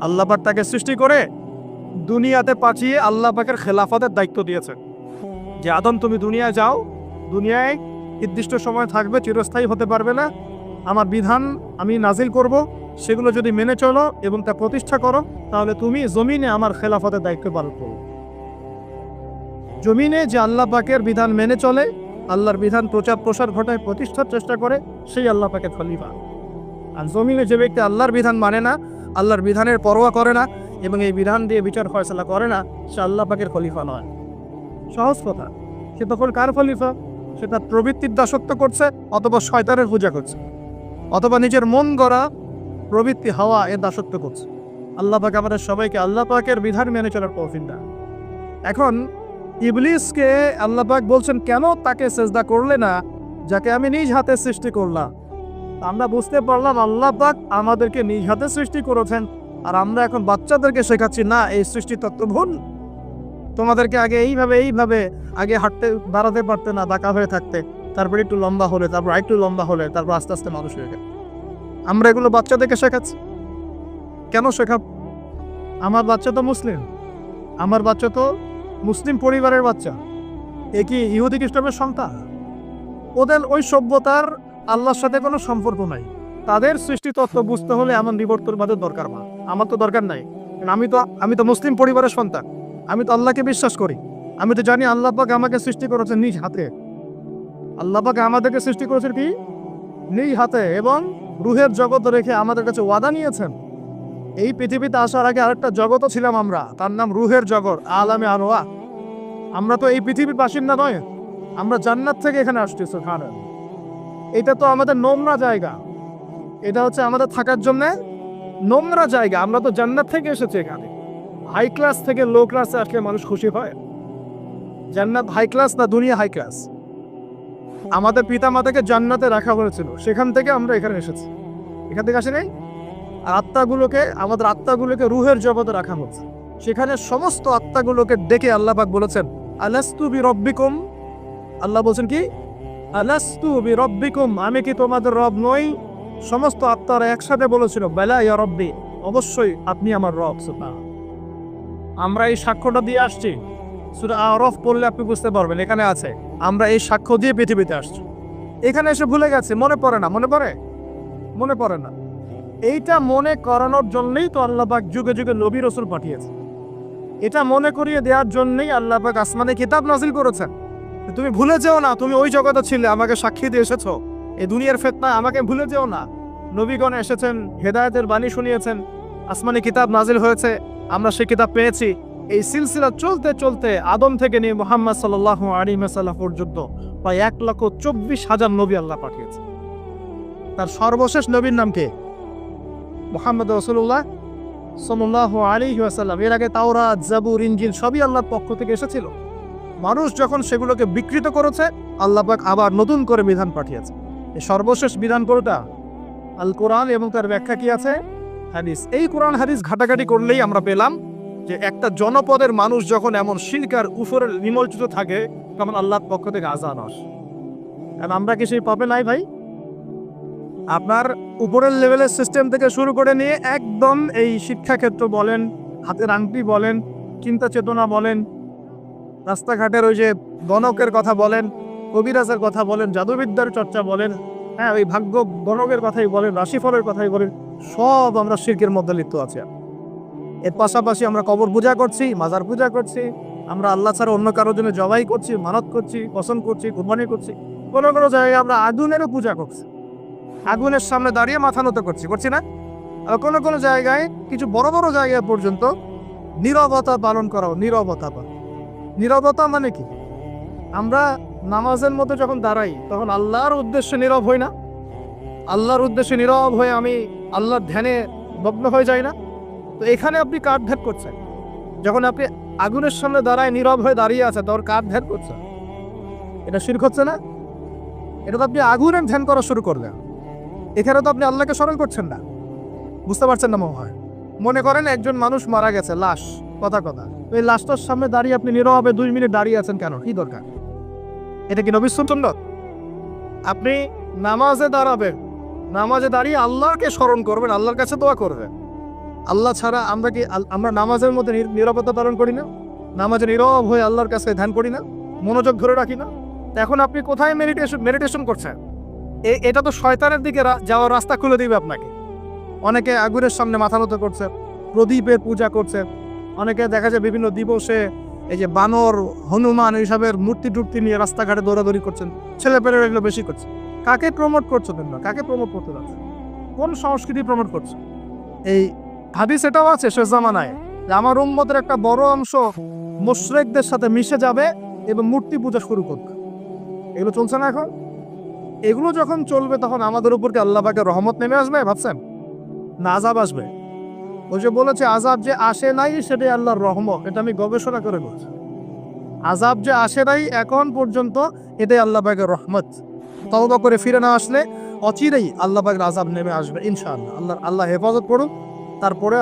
আল্লাহ পাক তাকে সৃষ্টি করে দুনিয়াতে পাঠিয়ে আল্লাহ পাকের খেলাফতের দায়িত্ব দিয়েছেন যে আদম তুমি দুনিয়ায় যাও, দুনিয়ায় নির্দিষ্ট সময় থাকবে, চিরস্থায়ী হতে পারবে না। আমার বিধান আমি নাজিল করব, সেগুলো যদি মেনে চলো এবং তা প্রতিষ্ঠা করো, তাহলে তুমি জমিনে আমার খেলাফতের দায়িত্ব পালন করো। জমিনে যে আল্লাহ পাকের বিধান মেনে চলে, আল্লাহর বিধান প্রচার প্রসার ঘটায়, প্রতিষ্ঠার চেষ্টা করে, সেই আল্লাহ পাকের খলিফা। আর জমিনে যে ব্যক্তি আল্লাহর বিধান মানে না, আল্লাহর বিধানের পরোয়া করে না এবং এই বিধান দিয়ে বিচার ফয়সালা করে না, সে আল্লাহ পাকের খলিফা নয়। সহজ কথা। সে তখন কার খলিফা? সে তার প্রবৃত্তির দাসত্ব করছে, অথবা শয়তানের পূজা করছে, অথবা নিজের মন গড়া প্রবৃত্তি হাওয়া এর দাসত্ব করছে। আল্লাহ পাক আমাদের সবাইকে আল্লাহ পাকের বিধান মেনে চলার তৌফিক দান। এখন ইবলিসকে আল্লাহ পাক বলছেন কেন তাকে সেজদা করলে না যাকে আমি নিজ হাতে সৃষ্টি করলাম। আমরা বুঝতে পারলাম আল্লাহ পাক আমাদেরকে নিজ হাতে সৃষ্টি করেছেন, আর আমরা এখন বাচ্চাদেরকে শেখাচ্ছি না এই সৃষ্টি তত্ত্ব ভুল। তোমাদেরকে আগে এইভাবে আগে হাঁটতে দাঁড়াতে পারতে না, বাঁকা হয়ে থাকতে, তারপরে একটু লম্বা হলে, তারপর আরেকটু লম্বা হলে, তারপর আস্তে আস্তে মানুষ হয়ে গেল। আমরা এগুলো বাচ্চাদেরকে শেখাচ্ছি। কেন শেখাব? আমার বাচ্চা তো মুসলিম, আমার বাচ্চা তো মুসলিম পরিবারের বাচ্চা, এ কি ইহুদি খ্রিস্টানের সন্তান? ওদের ওই সভ্যতার আল্লাহর সাথে কোনো সম্পর্ক নাই। তাদের সৃষ্টি তত্ত্ব বুঝতে হলে আমার নিবর্তনবাদের দরকার না, আমার তো দরকার নাই। আমি তো মুসলিম পরিবারের সন্তান, আমি তো আল্লাহকে বিশ্বাস করি। আমি তো জানি আল্লাহ পাক আমাকে সৃষ্টি করেছেন নিজ হাতে। আল্লাহ পাক আমাদেরকে সৃষ্টি করেছেন কি? নিজ হাতে, এবং রুহের জগৎ রেখে আমাদের কাছে ওয়াদা নিয়েছেন। এই পৃথিবীতে আসার আগে আরেকটা জগৎও ছিলাম আমরা, তার নাম রুহের জগৎ, আলামে আনোয়া। আমরা তো এই পৃথিবীর বাসিন্দা নয়, আমরা জান্নাত থেকে এখানে আসছি। সুবহানাল্লাহ। এটা তো আমাদের নোংরা জায়গা, এটা হচ্ছে আমাদের থাকার জন্য নোংরা জায়গা। আমরা তো জান্নাত থেকে এসেছি এখানে। হাই ক্লাস থেকে লো ক্লাসে আসলে মানুষ খুশি হয়? জান্নাত হাই ক্লাস না দুনিয়া হাই ক্লাস? আমাদের পিতা মাতাকে জান্নাতে রাখা হয়েছিল, সেখান থেকে আমরা এখানে এসেছি। এখান থেকে আসে নাই? আর আমাদের আত্মাগুলোকে রুহের জগতে রাখা হচ্ছে। সেখানে সমস্ত আত্মাগুলোকে ডেকে আল্লাহ পাক বলেছেন আলাস্তু বিরব্বিকুম। আল্লাহ বলছেন কি? আলাস্তু বিরব্বিকুম, আমি কি তোমাদের রব নই? সমস্ত আত্মারা একসাথে বলেছিল বেলা ইয়া রব্বি, অবশ্যই আপনি আমার রব। সুবহানাল্লাহ। আমরা এই সাক্ষ্যটা দিয়ে আসছি। সূরা আরাফ পড়লে আপনি বুঝতে পারবেন, এখানে আছে আমরা এই সাক্ষ্য দিয়ে পৃথিবীতে আসছি। এখানে এসে ভুলে গেছে, মনে পড়ে না। মনে পড়ে না। এইটা মনে করানোর জন্যই তো আল্লাহ পাক যুগে যুগে নবী রাসূল পাঠিয়েছে। এটা মনে করিয়ে দেওয়ার জন্যই আল্লাহ পাক আসমানে কিতাব নাজিল করেছেন। তুমি ভুলে যেও না, তুমি ওই জগতে ছিলে, আমাকে সাক্ষী দিয়ে এসেছো। এই দুনিয়ার ফিতনায় আমাকে ভুলে যেও না। নবীগণ এসেছেন, হেদায়েতের বাণী শুনিয়েছেন, আসমানে কিতাব নাজিল হয়েছে, আমরা সেই কিতাব পেয়েছি। এই সিলসিলা চলতে চলতে আদম থেকে নিয়ে মুহাম্মদ সাল্লাল্লাহু আলাইহি ওয়াসাল্লাম পর্যন্ত প্রায় 1,24,000 নবী আল্লাহ পাঠিয়েছে। তার সর্বশেষ নবীর নাম কে? মুহাম্মদ রাসূলুল্লাহ সাল্লাল্লাহু আলাইহি ওয়াসাল্লাম। এর আগে তাওরাত, জাবুর, ইনজিল সবই আল্লাহর পক্ষ থেকে এসেছিল। মানুষ যখন সেগুলোকে বিকৃত করেছে, আল্লাহ পাক আবার নতুন করে বিধান পাঠিয়েছে। এই সর্বশেষ বিধান কোনটা? আল কোরআন, এবং তার ব্যাখ্যা কি আছে? হাদিস। এই কোরআন হাদিস ঘাটাঘাটি করলেই আমরা পেলাম যে একটা জনপদের মানুষ যখন এমন শিরকার উপরে নিমজ্জিত থাকে, তখন আল্লাহর পক্ষ থেকে আযান আসে। কারণ আমরা কি সেই পাবে নাই ভাই? আপনার উপরের লেভেলের সিস্টেম থেকে শুরু করে নিয়ে একদম এই শিক্ষাক্ষেত্র বলেন, হাতের আংটি বলেন, চিন্তা চেতনা বলেন, রাস্তাঘাটের ওই যে গণকের কথা বলেন, কবিরাজের কথা বলেন, জাদুবিদ্যার চর্চা বলেন, হ্যাঁ ওই ভাগ্য গণকের কথাই বলেন, রাশিফলের কথাই বলেন, সব আমরা শিরকের মধ্যে লিপ্ত আছি। এর পাশাপাশি আমরা কবর পূজা করছি, মাজার পূজা করছি, আমরা আল্লাহ ছাড়া অন্য কারোর জন্য জবাই করছি, মানত করছি, পছন্দ করছি, কুরবানি করছি। কোনো কোনো জায়গায় আমরা আগুনেরও পূজা করছি, আগুনের সামনে দাঁড়িয়ে মাথা নত করছি না? আর কোনো কোনো জায়গায়, কিছু বড় বড় জায়গায় পর্যন্ত নীরবতা পালন করাও। নীরবতা মানে কি? আমরা নামাজের মধ্যে যখন দাঁড়াই, তখন আল্লাহর উদ্দেশ্যে নীরব হই না? আল্লাহর উদ্দেশ্যে নীরব হয়ে আমি আল্লাহর ধ্যানে মগ্ন হয়ে যাই না? তো এখানে আপনি কার ধ্যান করছেন? যখন আপনি আগুনের সামনে দাঁড়ায় নীরব হয়ে দাঁড়িয়ে আছে, তখন কার ধ্যান করছেন? এটা শিরক হচ্ছে না? এটা তো আপনি আগুনের ধ্যান করা শুরু করলেন। এখানে তো আপনি আল্লাহকে স্মরণ করছেন না। বুঝতে পারছেন না মনে হয়? মনে করেন একজন মানুষ মারা গেছে, লাশ, কথা এই লাশটার সামনে দাঁড়িয়ে আপনি নীরবে 2 মিনিট দাঁড়িয়ে আছেন কেন? কি দরকার? এটা কি নবীর সুন্নাত? আপনি নামাজে দাঁড়াবেন, নামাজে দাঁড়িয়ে আল্লাহকে স্মরণ করবেন, আল্লাহর কাছে দোয়া করবেন। আল্লাহ ছাড়া আমরা নামাজের মধ্যে নীরবতা পালন করি না? নামাজে নীরব হয়ে আল্লাহর কাছে ধ্যান করি না? মনোযোগ ধরে রাখি না? এখন আপনি কোথায় মেডিটেশন করছেন? এটা তো শয়তানের দিকে যাওয়ার রাস্তা খুলে দিবে আপনাকে। অনেকে আগুনের সামনে মাথা নত করছে, প্রদীপের পূজা করছে, অনেকে দেখা যায় বিভিন্ন দিবসে এই যে বানর, হনুমান এইসবের মূর্তি টুর্তি নিয়ে রাস্তাঘাটে দৌড়াদৌড়ি করছেন। ছেলেপেলেরা এগুলো বেশি করছে। কাকে প্রমোট করছো তোমরা? কাকে প্রমোট করতে যাচ্ছে? কোন সংস্কৃতি প্রমোট করছো? এই হাদিস এটাও আছে শেষ জামানায় যে আমার উম্মতের একটা বড় অংশ মুশরিকদের সাথে মিশে যাবে এবং মূর্তি পূজা শুরু করবে। এগুলো চলছে না এখন? এগুলো যখন চলবে তখন আমাদের উপর কি আল্লাহ পাকের রহমত নেমে আসবে ভাবছেন? না আযাব আসবে? ওই যে বলেছে আযাব যে আসে নাই সেটাই আল্লাহর রহমত, এটা আমি গবেষণা করে বলছি। আযাব যে আসে নাই এখন পর্যন্ত এটাই আল্লাহ পাকের রহমত। তওবা করে ফিরে না আসলে অচিরেই আল্লাহ পাকের আযাব নেমে আসবে ইনশাআল্লাহ। আল্লাহ হেফাজত করুন। তারপরে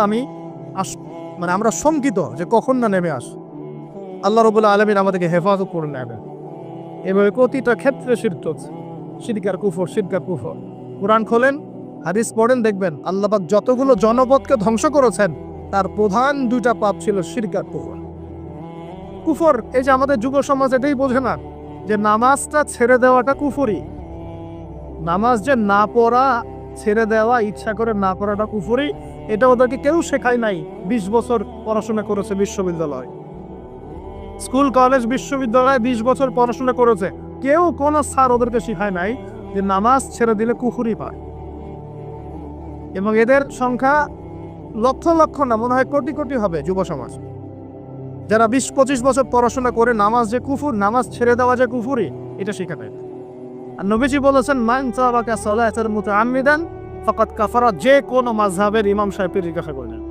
আমরা শঙ্কিত যে কখন না নেমে আস। আল্লাহ রাব্বুল আলামিন আমাদেরকে হেফাজত করে নেবে। এভাবে প্রতিটা ক্ষেত্রে শিরক চলছে, শিরক আর কুফর। কোরআন খোলেন, হাদিস পড়েন, দেখবেন আল্লাহ পাক যতগুলো জনপদকে ধ্বংস করেছেন তার প্রধান 2টা পাপ ছিল শিরক আর কুফর। এই যে আমাদের যুব সমাজ এটাই বোঝে না যে নামাজটা ছেড়ে দেওয়াটা কুফরি। নামাজ যে না পড়া, ছেড়ে দেওয়া, ইচ্ছা করে না পড়াটা কুফরি, এটা ওদেরকে কেউ শেখায় নাই। 20 বছর পড়াশোনা করেছে বিশ্ববিদ্যালয়, স্কুল, কলেজ, বিশ্ববিদ্যালয়ে 20 বছর পড়াশোনা করেছে, কেউ কোন স্যার ওদেরকে শিখায় নাই যে নামাজ ছেড়ে দিলে কুফরি পায়। এবং এদের সংখ্যা লক্ষ লক্ষ না, মনে হয় কোটি কোটি হবে যুব সমাজ, যারা 20-25 বছর পড়াশোনা করে নামাজ যে কুফর, নামাজ ছেড়ে দেওয়া যে কুফরি, এটা শিখা নেয়। আর নবীজি বলেছেন মান তারাকা সালাতান মুতাআম্মিদান ফাকাদ কাফারা। যে কোনো মাযহাবের ইমাম সাহেবকে জিজ্ঞাসা করলেন,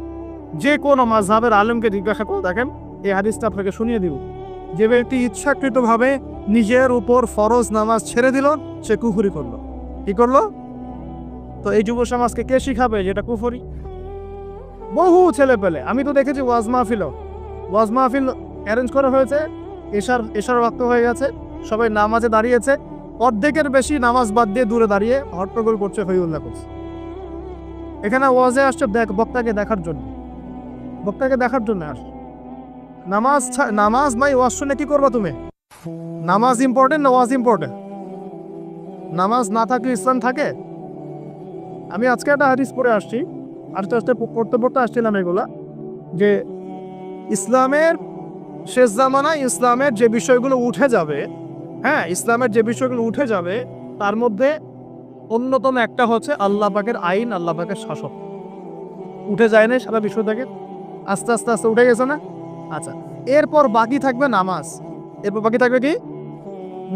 যে কোনো মাযহাবের আলেমকে জিজ্ঞাসা করে দেখেন, এই হাদিসটা আপনাকে শুনিয়ে দিব। যে ব্যক্তি ইচ্ছাকৃতভাবে নিজের উপর ফরজ নামাজ ছেড়ে দিল সে কুফরি করলো। কি করলো? তো এই যুব সমাজকে কে শিখাবে যেটা কুফরি? বহু ছেলে পেলে আমি তো দেখেছি ওয়াজ মাহফিল অ্যারেঞ্জ করা হয়েছে, এশার ওয়াক্ত হয়ে গেছে, সবাই নামাজে দাঁড়িয়েছে, অর্ধেকের বেশি নামাজ বাদ দিয়ে দূরে দাঁড়িয়ে হট্টগোল করছে, হইউল্লাহ করছে। এখানে ওয়াজে আসছে বক্তাকে দেখার জন্য আস। নামাজ নাই, ওয়াজ শুনে কি করবা তুমি? নামাজ ইম্পর্টেন্ট না ওয়াজ ইম্পর্টেন্ট? নামাজ না থাকলে ইসলাম থাকে? আমি আজকে একটা হাদিস পড়ে আসছি, আস্তে আস্তে পড়তে আসছিলাম এগুলা, যে ইসলামের শেষ জামানায় ইসলামের যে বিষয়গুলো উঠে যাবে, ইসলামের যে বিষয়গুলো উঠে যাবে তার মধ্যে অন্যতম একটা হচ্ছে আল্লাহ পাকের আইন, আল্লাহ পাকের শাসন। উঠে যায় না সারা বিষয় থেকে? আস্তে আস্তে উঠে গেছে না? আচ্ছা, এরপর বাকি থাকবে নামাজ। কি?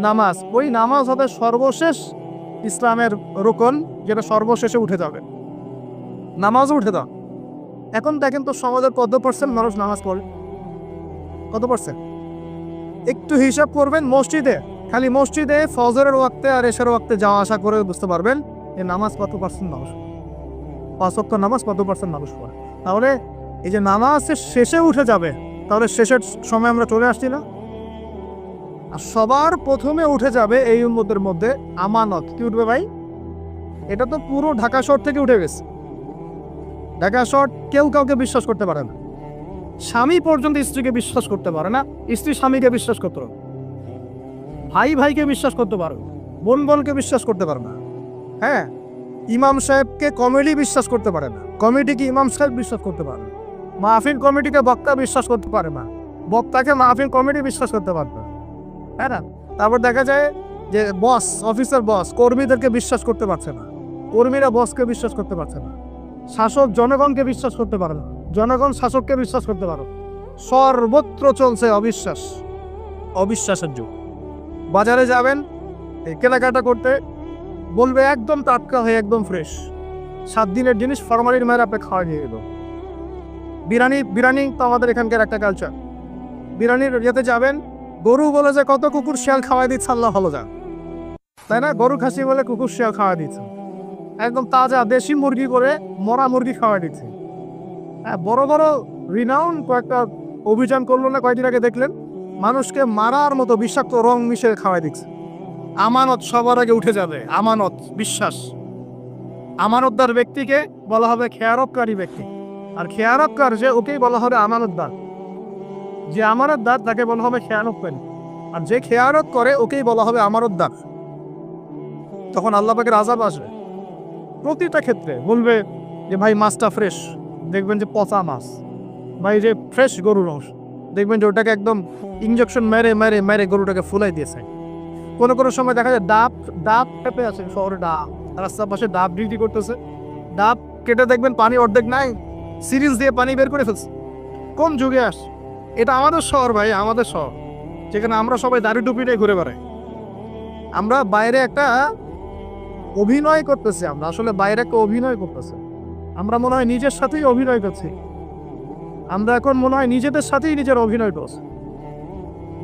নামাজ। ওই নামাজ হবে সর্বশেষ ইসলামের রুকন, যেটা সর্বশেষে উঠে যাবে। নামাজও উঠে দাও। এখন দেখেন তো সমাজের কত % মানুষ নামাজ পড়ে? কত %? একটু হিসাব করবেন, খালি মসজিদে ফজরের ওয়াক্তে আর এশার ওয়াক্তে যাওয়া আসা করে বুঝতে পারবেন এই নামাজ কত % মানুষ, 5 ওয়াক্ত নামাজ কত % মানুষ পড়ে। তাহলে এই যে নামাজ শেষে উঠে যাবে, তাহলে শেষের সময় আমরা চলে আসছি না? আর সবার প্রথমে উঠে যাবে এই উম্মতের মধ্যে আমানত। কি উঠবে ভাই? এটা তো পুরো ঢাকা শহর থেকে উঠে গেছে। ঢাকা শহর কেউ কাউকে বিশ্বাস করতে পারে না। স্বামী পর্যন্ত স্ত্রীকে বিশ্বাস করতে পারে না, স্ত্রী স্বামীকে বিশ্বাস করতে পারে, ভাই ভাইকে বিশ্বাস করতে পারে, বোন বোনকে বিশ্বাস করতে পারে না। ইমাম সাহেবকে কমিটি বিশ্বাস করতে পারে না, কমিটিকে ইমাম সাহেব বিশ্বাস করতে পারে না, মাহফিল কমিটিকে বক্তা বিশ্বাস করতে পারে না, বক্তাকে মাহফিল কমিটি বিশ্বাস করতে পারে না। না, তারপর দেখা যায় যে অফিসের বস কর্মীদেরকে বিশ্বাস করতে পারছে না, কর্মীরা বসকে বিশ্বাস করতে পারছে না, শাসক জনগণকে বিশ্বাস করতে পারে না, জনগণ শাসককে বিশ্বাস করতে পারে। সর্বত্র চলছে অবিশ্বাসের যুগ। বাজারে যাবেন কেনাকাটা করতে, বলবে একদম টাটকা হয়ে একদম ফ্রেশ, 7 দিনের জিনিস ফরমালিন মেরে আপনি খাওয়া নিয়ে গেল। বিরিয়ানি তো আমাদের এখানকার একটা কালচার। বিরিয়ানির ইয়েতে যাবেন, গরু বলে যে কত কুকুর শিয়াল খাওয়াই দিচ্ছে, আল্লাহ ভালো যান, তাই না? গরু খাসি বলে কুকুর শিয়াল খাওয়াই দিচ্ছে, একদম তাজা দেশি মুরগি করে মরা মুরগি খাওয়াই দিচ্ছে। হ্যাঁ, বড় বড় রিনাউন কয়েকটা অভিযান করলো না কয়েকদিন আগে দেখলেন, মানুষকে মারার মতো বিষাক্ত রং মিশিয়ে খাওয়াই দিচ্ছে। আমানত সবার আগে উঠে যাবে, আমানত বিশ্বাস। আমানতদার ব্যক্তিকে বলা হবে খেয়ারতকারী ব্যক্তি, আর খেয়ারতকার যে ওকেই বলা হবে আমানতদার। যে আমানতদার তাকে বলা হবে খেয়ানতকারী, আর যে খেয়ারত করে ওকেই বলা হবে আমানতদার। তখন আল্লাহ পাকের আযাব আসবে প্রতিটা ক্ষেত্রে। বলবে যে ভাই মাছটা ফ্রেশ, দেখবেন যে পচা মাছ। ভাই যে ফ্রেশ গরুর মাংস, দেখবেন যে ওটাকে একদম ইঞ্জেকশন মেরে মেরে মেরে গরুটাকে ফুলাই দিয়েছে। কোনো কোনো সময় দেখা যায় ডাব ডাব পেঁপে আছে শহরে, ডাব রাস্তার পাশে ডাব ডিউটি করতেছে, ডাব কেটে দেখবেন পানি অর্ধেক নাই, সিরিজ দিয়ে পানি বের করে ফেলছে। কোন যুগে আস? এটা আমাদের শহর ভাই, আমাদের শহর, যেখানে আমরা সবাই দাড়ি টুপি নিয়ে ঘুরে বেড়াই। আমরা বাইরে একটা অভিনয় করতেছি, আমরা আসলে বাইরে একটা অভিনয় করতেছি। আমরা মনে হয় নিজের সাথেই অভিনয় করছি, আমরা এখন মনে হয় নিজেদের সাথেই নিজের অভিনয় করছি।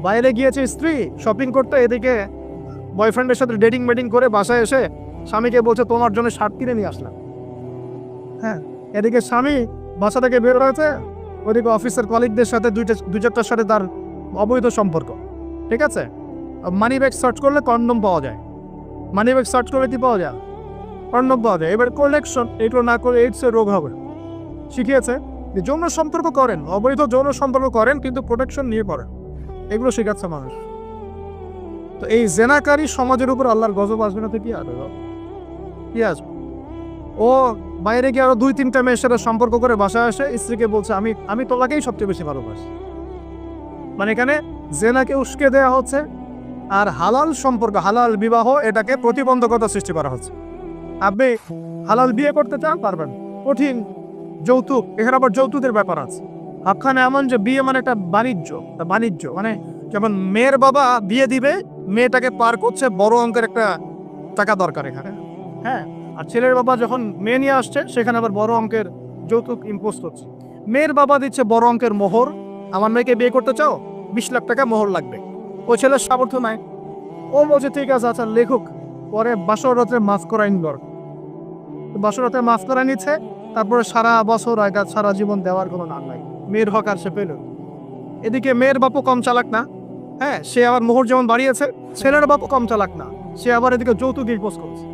বাইরে গিয়েছে স্ত্রী শপিং করতে, এদিকে বয়ফ্রেন্ডের সাথে ডেটিং মেটিং করে বাসায় এসে স্বামীকে বলছে তোমার জন্য শার্ট কিনে নিয়ে আসলাম। হ্যাঁ, এদিকে স্বামী বাসা থেকে বের হয়েছে, ওদিকে অফিসের কলিগদের সাথে দুই চারটার সাথে তার অবৈধ সম্পর্ক। ঠিক আছে, মানি ব্যাগ সার্চ করলে কন্ডম পাওয়া যায়, মানি ব্যাগ সার্চ করলে কি পাওয়া যায়? কন্ডম পাওয়া যায়। এবার কোলেকশন এগুলো না করে এইডসের রোগ হবে। শিখিয়েছে যে যৌন সম্পর্ক করেন, অবৈধ যৌন সম্পর্ক করেন, কিন্তু প্রোটেকশন নিয়ে করেন, এগুলো শেখাচ্ছে মানুষ। তো এই জেনাকারী সমাজের উপর আল্লাহর গজব আসবে না তো কি আসবে? কি আসবে? ও বাইরে গিয়ে আরো 2-3টা মেয়ের সাথে সম্পর্ক করে বাসায় আসে, স্ত্রীকে বলছে আমি তোমাকেই সবচেয়ে বেশি ভালোবাসি। মানে এখানে জেনাকে উস্কে দেওয়া হচ্ছে, আর হালাল সম্পর্ক, হালাল বিবাহ, এটাকে প্রতিবন্ধকতা সৃষ্টি করা হচ্ছে। আপনি হালাল বিয়ে করতে চান, পারবেন, কঠিন। যৌতুক, এখানে আবার যৌতুকের ব্যাপার আছে। আপনার এমন যে বিয়ে মানে একটা বাণিজ্য, মানে যেমন মেয়ের বাবা বিয়ে দিবে, মেয়েটাকে পার করছে, বড় অঙ্কের একটা টাকা দরকার এখানে। হ্যাঁ, আর ছেলের বাবা যখন মেয়ে নিয়ে আসছে, সেখানে আবার বড় অঙ্কের যৌতুক ইম্পোজ করছে। মেয়ের বাবা দিচ্ছে বড় অঙ্কের মোহর, আমার মেয়েকে বিয়ে করতে চাও, 20 লাখ টাকা মোহর লাগবে। ওই ছেলের সামর্থ্য নাই, ও বলছে ঠিক আছে, আচ্ছা লেখুক। পরে বাসর রাত্রে মাফ করাই নিল, বাসর রাত্রে মাফ করাই নিচ্ছে। তারপরে সারা বছর আগে সারা জীবন দেওয়ার কোনো নাম নাই, মেয়ের হক আর সে পেল। এদিকে মেয়ের বাপও কম চালাক না, হ্যাঁ, সে আবার মোহর যেমন বাড়িয়েছে, ছেলের বাপও কম চালাক না, সে আবার এদিকে যৌতুক ইম্পোজ করছে।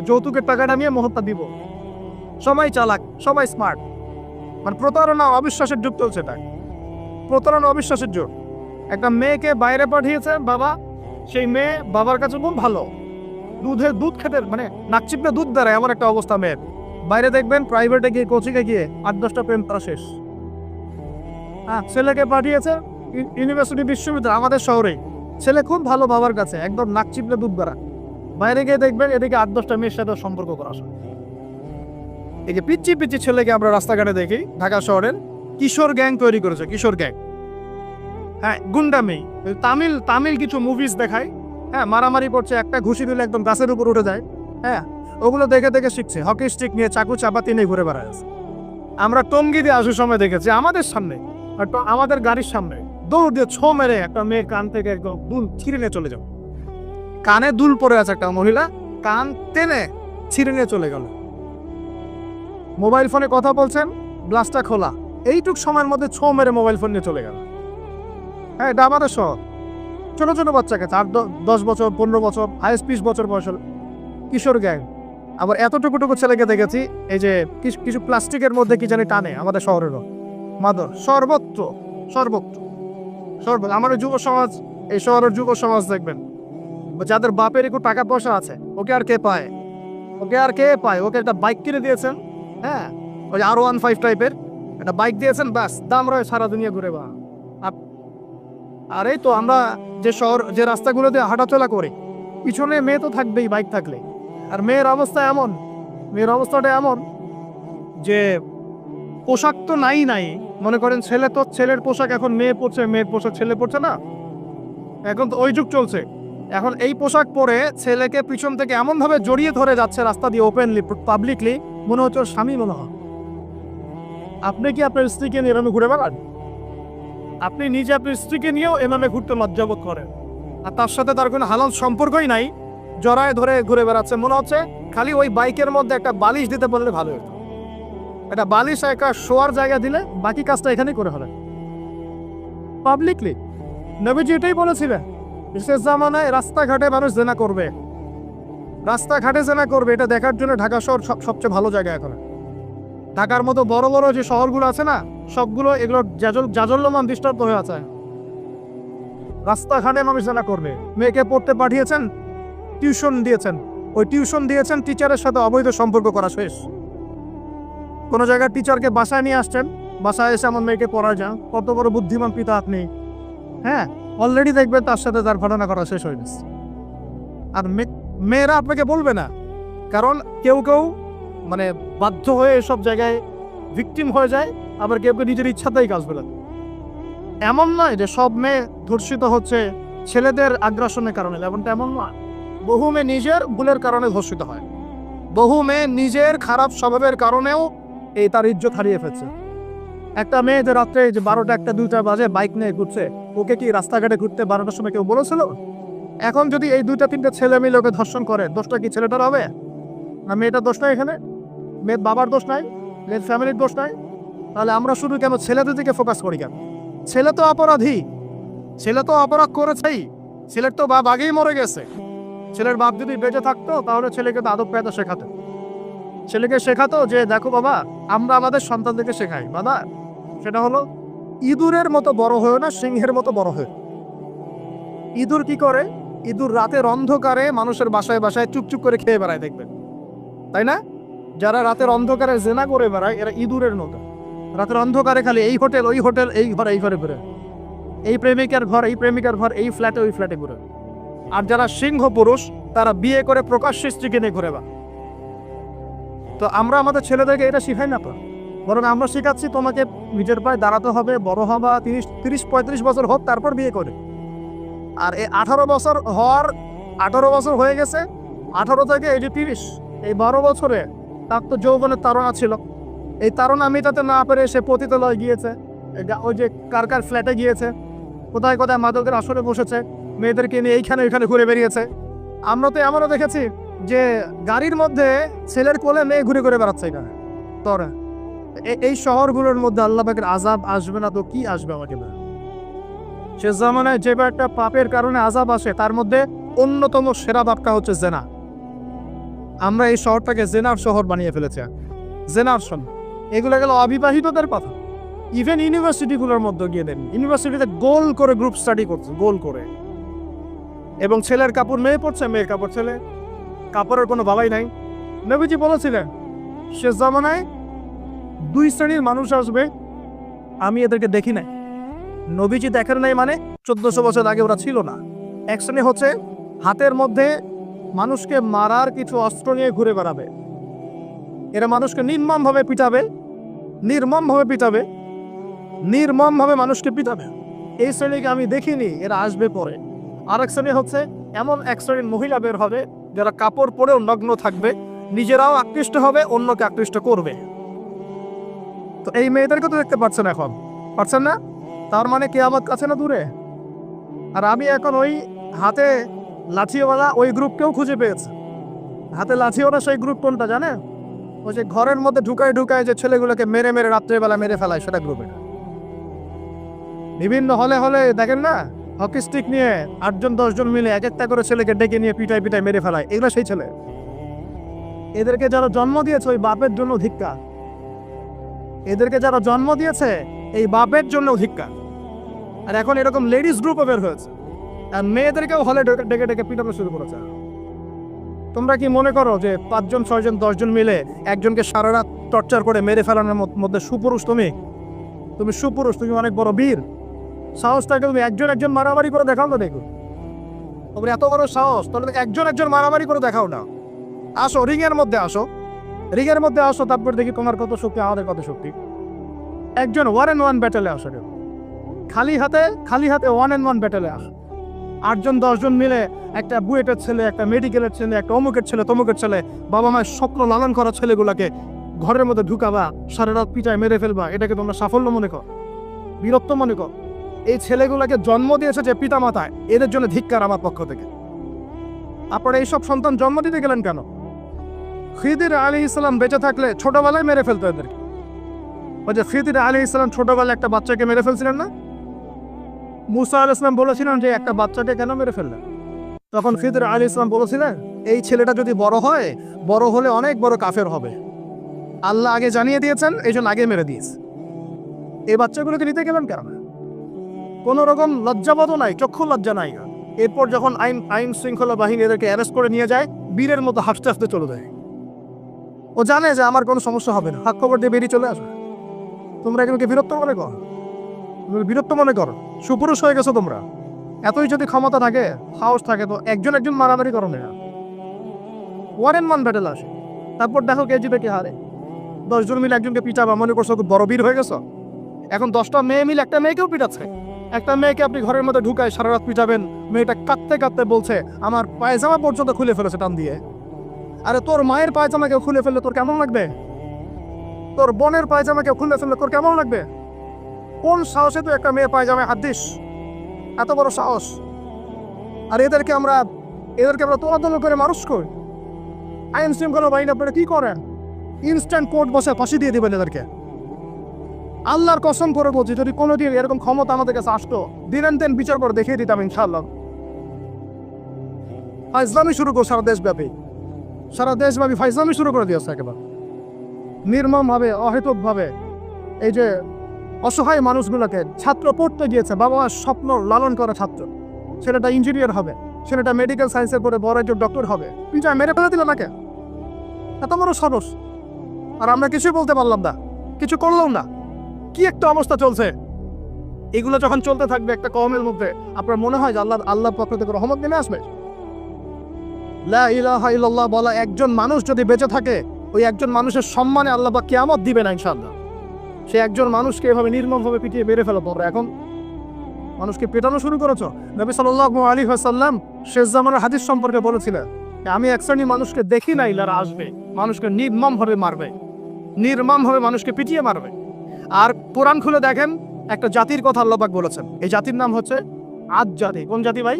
যৌতুকের টাকা নামিয়ে মোহরটা দিব। সবাই চালাক, সবাই স্মার্ট। মানে প্রতারণা, অবিশ্বাসের যুগ চলছে। তাই প্রতারণা, অবিশ্বাসের যুগ। একটা মেয়েকে বাইরে পাঠিয়েছে বাবা, সেই মেয়ে বাবার কাছে খুব ভালো, দুধ খেতে মানে নাক চিপলে দুধ দেয়, এমন একটা অবস্থা মেয়ের। বাইরে দেখবেন প্রাইভেটে গিয়ে, কোচিংয়ে গিয়ে 8-10টা প্রেম তারা শেষ। হ্যাঁ, ছেলেকে পাঠিয়েছে ইউনিভার্সিটি, বিশ্ববিদ্যালয়, আমাদের শহরেই। ছেলে খুব ভালো বাবার কাছে, একদম নাক চিপলে দুধ বেড়া। বাইরে গিয়ে দেখবেন এদিকে 8-10টা মেয়ের সাথে সম্পর্ক করা। এই যে পিচ্ছি পিচ্ছি ছেলেকে আমরা রাস্তাঘাটে দেখি, ঢাকা শহরের কিশোর গ্যাং তৈরি করেছে, কিশোর গ্যাং। হ্যাঁ, গুন্ডামি। তামিল কিছু মুভিজ দেখায়, হ্যাঁ, মারামারি করছে, একটা ঘুষি দিলে একদম গাছের উপর উঠে যায়। হ্যাঁ, ওগুলো দেখে দেখে শিখছে, হকি স্টিক নিয়ে, চাকু চাপাতি নিয়ে ঘুরে বেড়ায় আছে। আমরা টঙ্গি দিয়ে আসার সময় দেখেছি, আমাদের সামনে, আমাদের গাড়ির সামনে দৌড় দিয়ে ছো মেরে একটা মেয়ে কান থেকে একদম দুল ছিঁড়ে নিয়ে চলে যাও। কানে দুল পড়ে আছে একটা মহিলা, কান টেনে ছিঁড়ে নিয়ে চলে গেল। মোবাইল ফোনে কথা বলছেন, গ্লাসটা খোলা, এইটুক সময়ের মধ্যে ছো মেরে মোবাইল ফোন নিয়ে চলে গেল। হ্যাঁ, এটা আমাদের শহর। ছোট ছোট বাচ্চাকে 8-10 বছর, 15 বছর, হাইস্ট 20 বছর বয়সের কিশোর গ্যাং। আবার এতটুকুটুকু ছেলেকে দেখেছি, এই যে কিছু প্লাস্টিকের মধ্যে কি জানি টানে, আমাদের শহরেরও মাদর, সর্বত্র। আমাদের যুব সমাজ, এই শহরের যুব সমাজ দেখবেন, যাদের বাপের একটু টাকা পয়সা আছে, ওকে আর কে পায়? ওকে একটা বাইক কিনে দিয়েছেন, হ্যাঁ, ওই R15 টাইপের একটা বাইক দিয়েছেন, ব্যাস দাম রয়ে সারা দুনিয়া ঘুরে বা। আর এই তো আমরা যে রাস্তাগুলোতে হাঁটাচলা করি, পিছনে মেয়ে তো থাকবেই বাইক থাকলে। আর মেয়ের অবস্থাটা এমন যে পোশাক তো নাই। মনে করেন ছেলের পোশাক এখন মেয়ে পরছে, মেয়ের পোশাক ছেলে পরছে না, এখন তো ওই যুগ চলছে। এখন এই পোশাক পরে ছেলেকে পিছন থেকে এমন ভাবে জড়িয়ে ধরে যাচ্ছে রাস্তা দিয়ে, ওপেনলি, পাবলিকলি, মনে হচ্ছে ওর স্বামী মনে হয়। আপনি কি আপনার স্ত্রীকে নিয়ে এভাবে ঘুরে বেড়ান? আপনি নিজে আপনার স্ত্রীকে নিয়েও এভাবে ঘুরতে লজ্জাবোধ করেন, আর তার সাথে তার কোনো হালাল সম্পর্কই নাই, জড়ায় ধরে ঘুরে বেড়াচ্ছে। মনে হচ্ছে খালি ওই বাইকের মধ্যে একটা বালিশ দিতে পারলে ভালো হতো। এটা বালিশ একটা শোয়ার জায়গা দিলে বাকি কাজটা এখানেই করে হবে পাবলিকলি। নবীজি এটাই বলেছিলেন, বিশেষ জামানায় রাস্তাঘাটে মানুষ জেনা করবে, রাস্তাঘাটে জেনা করবে, এটা দেখার জন্য ঢাকা শহর সবচেয়ে ভালো জায়গা এখন। ঢাকার মতো বড় বড় যে শহরগুলো আছে না, সবগুলো এগুলো জাজল্যমান দৃষ্টান্ত হয়ে আছে। রাস্তাঘাটে মানুষ জেনা করবে। মেয়েকে পড়তে পাঠিয়েছেন, টিউশন দিয়েছেন, ওই টিউশন দিয়েছেন টিচারের সাথে অবৈধ সম্পর্ক করা শেষ। কোনো জায়গায় টিচারকে বাসায় নিয়ে আসছেন, বাসায় এসে আমার মেয়েকে পড়ায় যান, কত বড় বুদ্ধিমান পিতা আপনি। হ্যাঁ, অলরেডি দেখবেন তার সাথে তার ঘটনা করা শেষ হয়ে গেছে। আর মেয়েরা আপনাকে বলবে না, কারণ কেউ কেউ মানে বাধ্য হয়ে এসব জায়গায় ভিকটিম হয়ে যায়, আবার কেউ কেউ নিজের ইচ্ছাতেই কাজ বলে। এমন নয় যে সব মেয়ে ধর্ষিত হচ্ছে ছেলেদের আগ্রাসনের কারণে, এমনটা এমন নয়। বহু মেয়ে নিজের ভুলের কারণে ধর্ষিত হয়, বহু মেয়ে নিজের খারাপ স্বভাবের কারণেও এই তার ইজ্জত হারিয়ে ফেলছে। একটা মেয়ে যে রাত্রে যে 12টা 1টা 2টা বাজে বাইক নিয়ে ঘুরছে, ওকে কি রাস্তাঘাটে ঘুরতে 12টার সময় কেউ বলেছিল? এখন যদি এই 2টা 3টা ছেলে মিলে ওকে ধর্ষণ করে, দোষটা কি ছেলেটার হবে না মেয়েটার দোষ নাই? এখানে মেয়ের বাবার দোষ নাই, মেয়ের ফ্যামিলির দোষ নাই। তাহলে আমরা শুধু কেন ছেলেদের দিকে ফোকাস করি কেন? ছেলে তো অপরাধী, ছেলে তো অপরাধ করেছেই, ছেলের তো বাপ আগেই মরে গেছে। ছেলের বাপ যদি বেঁচে থাকতো তাহলে ছেলেকে তো আদব কায়দা শেখাতো, ছেলেকে শেখাতো যে দেখো বাবা, আমরা আমাদের সন্তানদেরকে শেখাই বাবা, সেটা হলো ইঁদুরের মতো বড় হয়েও না, সিংহের মতো বড় হয়ে। ইঁদুর কি করে? ইঁদুর রাতের অন্ধকারে মানুষের বাসায় বাসায় চুপচুপ করে খেয়ে বেড়ায়, দেখবেন তাই না? যারা রাতের অন্ধকারে জেনা করে বেড়ায় এরা ইঁদুরের মতো। রাতের অন্ধকারে খালি এই হোটেল ওই হোটেল, এই ঘর এই ঘরে ঘুরে, এই প্রেমিকার ঘর এই প্রেমিকার ঘর, এই ফ্ল্যাটে ওই ফ্ল্যাটে ঘুরে। আর যারা সিংহ পুরুষ তারা বিয়ে করে প্রকাশ্যে স্ত্রীকে নিয়ে ঘুরে বা। তো আমরা আমাদের ছেলেদেরকে এটা শিখাই না তো, বরং আমরা শেখাচ্ছি তোমাকে নিজের পায়ে দাঁড়াতে হবে, বড় হবা, 30-35 বছর হোক তারপর বিয়ে করে। আর এই 18 বছর হওয়ার 18 বছর হয়ে গেছে, 18 থেকে এই যে 30, এই 12 বছরে তার তো যৌবনের তাড়না ছিল। এই তাড়না মেটাতে না পেরে সে পতিতালয়ে গিয়েছে, ওই যে কার ফ্ল্যাটে গিয়েছে, কোথায় কোথায় মাদকের আসরে বসেছে, মেয়েদেরকে নিয়ে এইখানে ওইখানে ঘুরে বেরিয়েছে। আমরা তো এমনও দেখেছি যে গাড়ির মধ্যে ছেলের কোলে মেয়ে ঘুরে ঘুরে বেড়াচ্ছে এখানে। তোরা এই শহরগুলোর মধ্যে আল্লাহ পাকের আযাব আসবে না তো কি আসবে আমাকে না? সে জামানায় যে একটা পাপের কারণে আযাব আসে, তার মধ্যে অন্যতম সেরা পাপটা হচ্ছে জেনা। আমরা এই শহরটাকে জেনার শহর বানিয়ে ফেলেছি, জেনার শহর। এগুলো গেল অবিবাহিতদের কথা। ইভেন ইউনিভার্সিটিগুলোর মধ্যে গিয়ে দেন, ইউনিভার্সিটিতে গোল করে গ্রুপ স্টাডি করছে, গোল করে। এবং ছেলের কাপড় মেয়ে পড়ছে, মেয়ের কাপড় ছেলে, কাপড়ের কোনো বাবাই নাই। নবীজি বলেছিলেন শেষ জামানায় 2 শ্রেণীর মানুষ আসবে, আমি এদেরকে দেখি নাই। নবীজি দেখেন নাই মানে 1400 বছর আগে ওরা ছিল না। এক শ্রেণী হচ্ছে হাতের মধ্যে মানুষকে মারার কিছু অস্ত্র নিয়ে ঘুরে বেড়াবে, এরা মানুষকে নির্মমভাবে পিটাবে, নির্মমভাবে পিটাবে, নির্মমভাবে মানুষকে পিটাবে। এই শ্রেণীকে আমি দেখিনি, এরা আসবে পরে। আরেক শ্রেণী হচ্ছে এমন এক শ্রেণীর মহিলা বের হবে যারা কাপড় পরেও নগ্ন থাকবে, নিজেরাও আকৃষ্ট হবে, অন্যকে আকৃষ্ট করবে। তো এই মেয়েদেরকে তো দেখতে পাচ্ছেন, এখন পাচ্ছেন না, তার মানে কিয়ামত কাছে না দূরে। আর আমি এখন ওই হাতে লাঠিওয়ালা ওই গ্রুপকেও খুঁজে পেয়েছি। হাতে লাঠিওয়ালা সেই গ্রুপ কোনটা জানেন? ওই যে ঘরের মধ্যে ঢুকায় ঢুকায় যে ছেলেগুলোকে মেরে মেরে রাত্রেবেলা মেরে ফেলায়, সেটা গ্রুপে। বিভিন্ন হলে হলে দেখেন না, হকি স্টিক নিয়ে 8-10 জন মিলে এক একটা করে ছেলেকে ডেকে নিয়ে পিটায় পিটায় মেরে ফেলায়, এগুলো সেই ছেলে। এদেরকে যারা জন্ম দিয়েছে ওই বাপের জন্য ধিক্কার, এদেরকে যারা জন্ম দিয়েছে এই বাপের জন্য ধিক্কার। আর এখন এরকম লেডিস গ্রুপও বের হয়েছে, আর মেয়েদেরকেও হলে ডেকে ডেকে পিটানো শুরু করেছে। তোমরা কি মনে করো যে 5 জন 6 জন 10 জন মিলে একজনকে সারা রাত টর্চার করে মেরে ফেলানোর মধ্যে সুপুরুষ? তুমি সুপুরুষ, তুমি অনেক বড় বীর। সাহসটাকে তুমি একজন মারামারি করে দেখাও না, দেখো তোমরা এত বড় সাহস, তাহলে একজন মারামারি করে দেখাও না। আসো রিংয়ের মধ্যে আসো, রিংয়ের মধ্যে আসো, তারপর দেখি তোমার কত শক্তি, আমাদের কত শক্তি। একজন 1-on-1 ব্যাটেলে আসো, খালি হাতে 1-on-1 ব্যাটেলে আসো। 8 জন 10 জন মিলে একটা বুয়েটের ছেলে, একটা মেডিকেলের ছেলে, একটা অমুকের ছেলে, তমুকের ছেলে, বাবা মায়ের স্বপ্ন লালন করা ছেলেগুলাকে ঘরের মধ্যে ঢুকাবা, সারা রাত পিটায় মেরে ফেলবা, এটাকে তোমরা সাফল্য মনে কর, বীরত্ব মনে কর? এই ছেলেগুলাকে জন্ম দিয়েছে যে পিতা মাতায়, এদের জন্য ধিক্কার আমার পক্ষ থেকে। আপনারা এইসব সন্তান জন্ম দিতে গেলেন কেন? খিদির আলাইহিস সালাম বেঁচে থাকলে ছোটবেলায় মেরে ফেলতো এদেরকে, ওই যে খিদির আলাইহিস সালাম ছোটবেলায় একটা বাচ্চাকে মেরে ফেলছিলেন না? মুসা আলাইহিস সালাম বলেছিলেন যে একটা বাচ্চাকে কেন মেরে ফেললেন? তখন খিদির আলাইহিস সালাম বলেছিলেন এই ছেলেটা যদি বড় হয়, বড় হলে অনেক বড় কাফের হবে। আল্লাহ আগে জানিয়ে দিয়েছেন, এই জন্য আগে মেরে দিয়েছে। এই বাচ্চাগুলোকে নিতে গেলেন কেন? কোনো রকম লজ্জাবোধও নাই, চক্ষু লজ্জা নাই। এরপর যখন আইন শৃঙ্খলা বাহিনী এদেরকে অ্যারেস্ট করে নিয়ে যায়, বীরের মতো হাসতে হাসতে চলে যায়। ও জানে যে আমার কোনো সমস্যা হবে না, হাত খবর দিয়ে বেরিয়ে চলে আসবে। তোমরা এগুলোকে বিরক্ত মনে করো, বিরক্ত মনে করো, সুপুরুষ হয়ে গেছো তোমরা। এতই যদি ক্ষমতা থাকে, সাহস থাকে, তো একজন মারামারি করো না, 1 and 1 ব্যাটেল আসে। তারপর দেখো কে জিতে কে হারে। 10 জন মিলে একজনকে পিটাবা মনে করছো খুব বড় বীর হয়ে গেছো। এখন 10টা মেয়ে মিলে একটা মেয়েকেও পিটাচ্ছে। একটা মেয়েকে আপনি ঘরের মধ্যে ঢুকায় সারা রাত পিটাবেন, মেয়েটা কাঁদতে কাঁদতে বলছে আমার পায়জামা পর্যন্ত খুলে ফেলেছে টান দিয়ে। আরে তোর মায়ের পায়জামা কেউ খুলে ফেললে তোর কেমন লাগবে? তোর বোনের পায়জামা কেউ খুলে ফেললে তোর কেমন লাগবে? কোন সাহসে তুই একটা মেয়ে পায়জামায় হাত দিস? এত বড় সাহস! আর এদেরকে আমরা তোলাতলা করে মানুষ করি। আইন শৃঙ্খলা বাহিনী আপনারা কি করেন? ইনস্ট্যান্ট কোর্ট বসে ফাঁসি দিয়ে দিবেন এদেরকে। আল্লাহর কসম করে বলছি, যদি কোনোদিন এরকম ক্ষমতা আমাদের কাছে আসতো, দিন বিচার করে দেখিয়ে দিতাম ইনশাআল্লাহ। ফাইজলামি শুরু করো সারা দেশব্যাপী, ফাইজলামি শুরু করে দিয়েছে একেবারে নির্মমভাবে, অহেতুকভাবে। এই যে অসহায় মানুষগুলোকে, ছাত্র পড়তে গিয়েছে, বাবা স্বপ্ন লালন করা ছাত্র, ছেলেটা ইঞ্জিনিয়ার হবে, ছেলেটা মেডিকেল সায়েন্সের পরে বড় একজন ডক্টর হবে, পিঠা মেরে ফেলে দিল নাকি? এত বড় সাহস! আর আমরা কিছুই বলতে পারলাম না, কিছু করলাম না। কি একটা অবস্থা চলছে! এগুলো যখন চলতে থাকবে একটা কওমের মধ্যে, আপনার মনে হয় যে আল্লাহ পক্ষ থেকে রহমত নেমে আসবে? লা ইলাহা ইল্লাল্লাহ বলা একজন মানুষ যদি বেঁচে থাকে, ওই একজন মানুষের সম্মানে আল্লাহ পাক কিয়ামত দিবে না ইনশাআল্লাহ। সে একজন মানুষকে এভাবে নির্মমভাবে পিটিয়ে মেরে ফেলা পড়ে। এখন মানুষকে পেটানো শুরু করেছো। নবী সাল্লাল্লাহু আলাইহি ওয়াসাল্লাম শেষ জামানার হাদিস সম্পর্কে বলেছিলেন, আমি এক শ্রেণীর মানুষকে দেখি নাই যারা আসবে, মানুষকে নির্মমভাবে মারবে, নির্মমভাবে মানুষকে পিটিয়ে মারবে। আর কোরআন খুলে দেখেন, একটা জাতির কথা আল্লাহ পাক বলেছেন, এই জাতির নাম হচ্ছে আদ জাতি। কোন জাতি ভাই?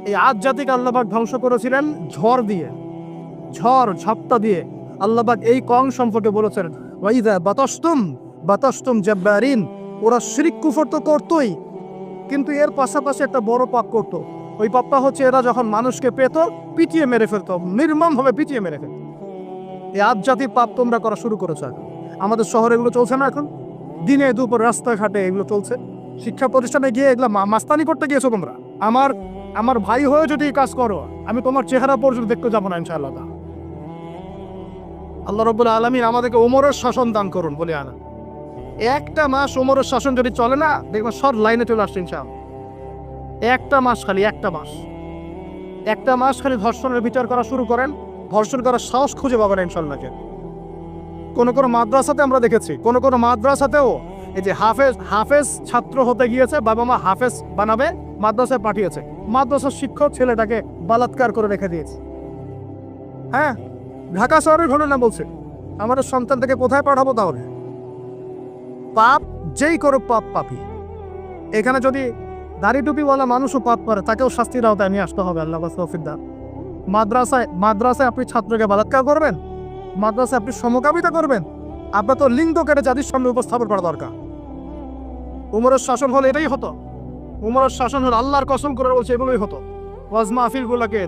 এই আদ জাতিকে আল্লাহ পাক ধ্বংস করেছিলেন ঝড় দিয়ে, ঝাপটা দিয়ে। আল্লাহ পাক এই কওম সম্পর্কে বলেছেন, ওয়াইদা বাতাসতুম জাব্বারিন, ওরা শিরক কুফর তো করতোই, কিন্তু এর পাশাপাশি একটা বড় পাপ করতো। ওই পাপটা হচ্ছে এরা যখন মানুষকে পেত, পিটিয়ে মেরে ফেলতো, নির্মমভাবে পিটিয়ে মেরে ফেলতো। এই আদ জাতির পাপ তোমরা করা শুরু করেছো। আমাদের শহরে এগুলো চলছে না? এখন দিনে দুপুর রাস্তাঘাটে এগুলো চলছে। শিক্ষা প্রতিষ্ঠানে গিয়ে এগুলো মাস্তানি করতে গিয়েছো তোমরা। আমার ভাই হয়ে যদি এই কাজ করো, আমি তোমার চেহারা পর্যন্ত দেখতে যাবো না ইনশাআল্লাহ। আল্লাহ রাব্বুল আলামিন আমাদেরকে ওমরের শাসন দান করুন বলে আনা। একটা মাস ওমরের শাসন যদি চলে না, দেখবেন সব লাইনে চলে আসছে ইনশাআল্লাহ। একটা মাস খালি ধর্ষণের বিচার করা শুরু করেন, ধর্ষণ করার সাহস খুঁজে পাবেন ইনশাআল্লাহ। কোন মাদ্রাসাতে আমরা দেখেছি, কোন মাদ্রাসাতেও এই যে হাফেজ ছাত্র হতে গিয়েছে, বাবা মা হাফেজ বানাবে, মাদ্রাসায় পাঠিয়েছে, মাদ্রাসার শিক্ষক ছেলেটাকে বলাৎকার করে রেখে দিয়েছে। হ্যাঁ, ঢাকা শহরের ঘটনা বলছে। আমাদের সন্তানটাকে কোথায় পাঠাবো তাহলে? পাপ যেই করুক, পাপই। এখানে যদি দাড়ি টুপিওয়ালা মানুষও পাপ করে, তাকেও শাস্তির আওতায় নিয়ে আসতে হবে। আল্লাহ তৌফিক দান। মাদ্রাসায় আপনি ছাত্রকে বলাৎকার করবেন? মাদ্রাসায় আপনি সমকামিতা করবেন? আপনার তো লিঙ্গ কেটে জাতির সামনে উপস্থাপন করা দরকার। উমরের শাসন হলে এটাই হতো। উমরের শাসন হলে আল্লাহর কসম করে বলছে এগুলোই হতো। ওয়াজ মাহফিলগুলোকে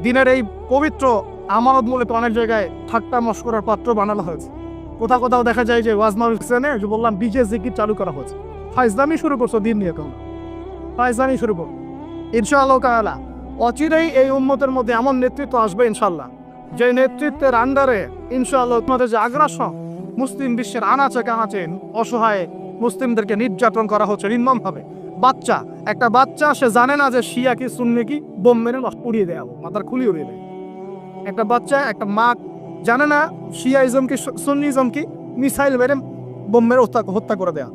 দিনের এই পবিত্র আমানত মূলে অনেক জায়গায় ঠাট্টা মশকরার পাত্র বানানো হয়েছে। কোথাও দেখা যায় যে ওয়াজ মাহফিলে যে বললাম ডিজে জিকির চালু করা হয়েছে। ফাইজলামি শুরু করছো দিন নিয়ে, কেমন ফাইজলামি শুরু করো। ইনশাআল্লাহ তাআলা অচিরেই এই উম্মতের মধ্যে এমন নেতৃত্ব আসবে ইনশাআল্লাহ, যে নেতৃত্বের আন্ডারে ইনশাআল্লাহ তোমাদের যে আগ্রাসন, মুসলিম বিশ্বের আনাচে কানাচে অসহায় মুসলিমদেরকে নির্যাতন করা হচ্ছে নির্মমভাবে। একটা বাচ্চা সে জানে না যে শিয়া কি সুন্নি কি, বোম মেরে উড়িয়ে দেওয়া, মাথার খুলি উড়িয়ে দেয়। একটা বাচ্চা, একটা মা জানে না শিয়াইজম কি সুন্নিজম কি, মিসাইল মেরে বোম মেরে হত্যা করে দেয়া।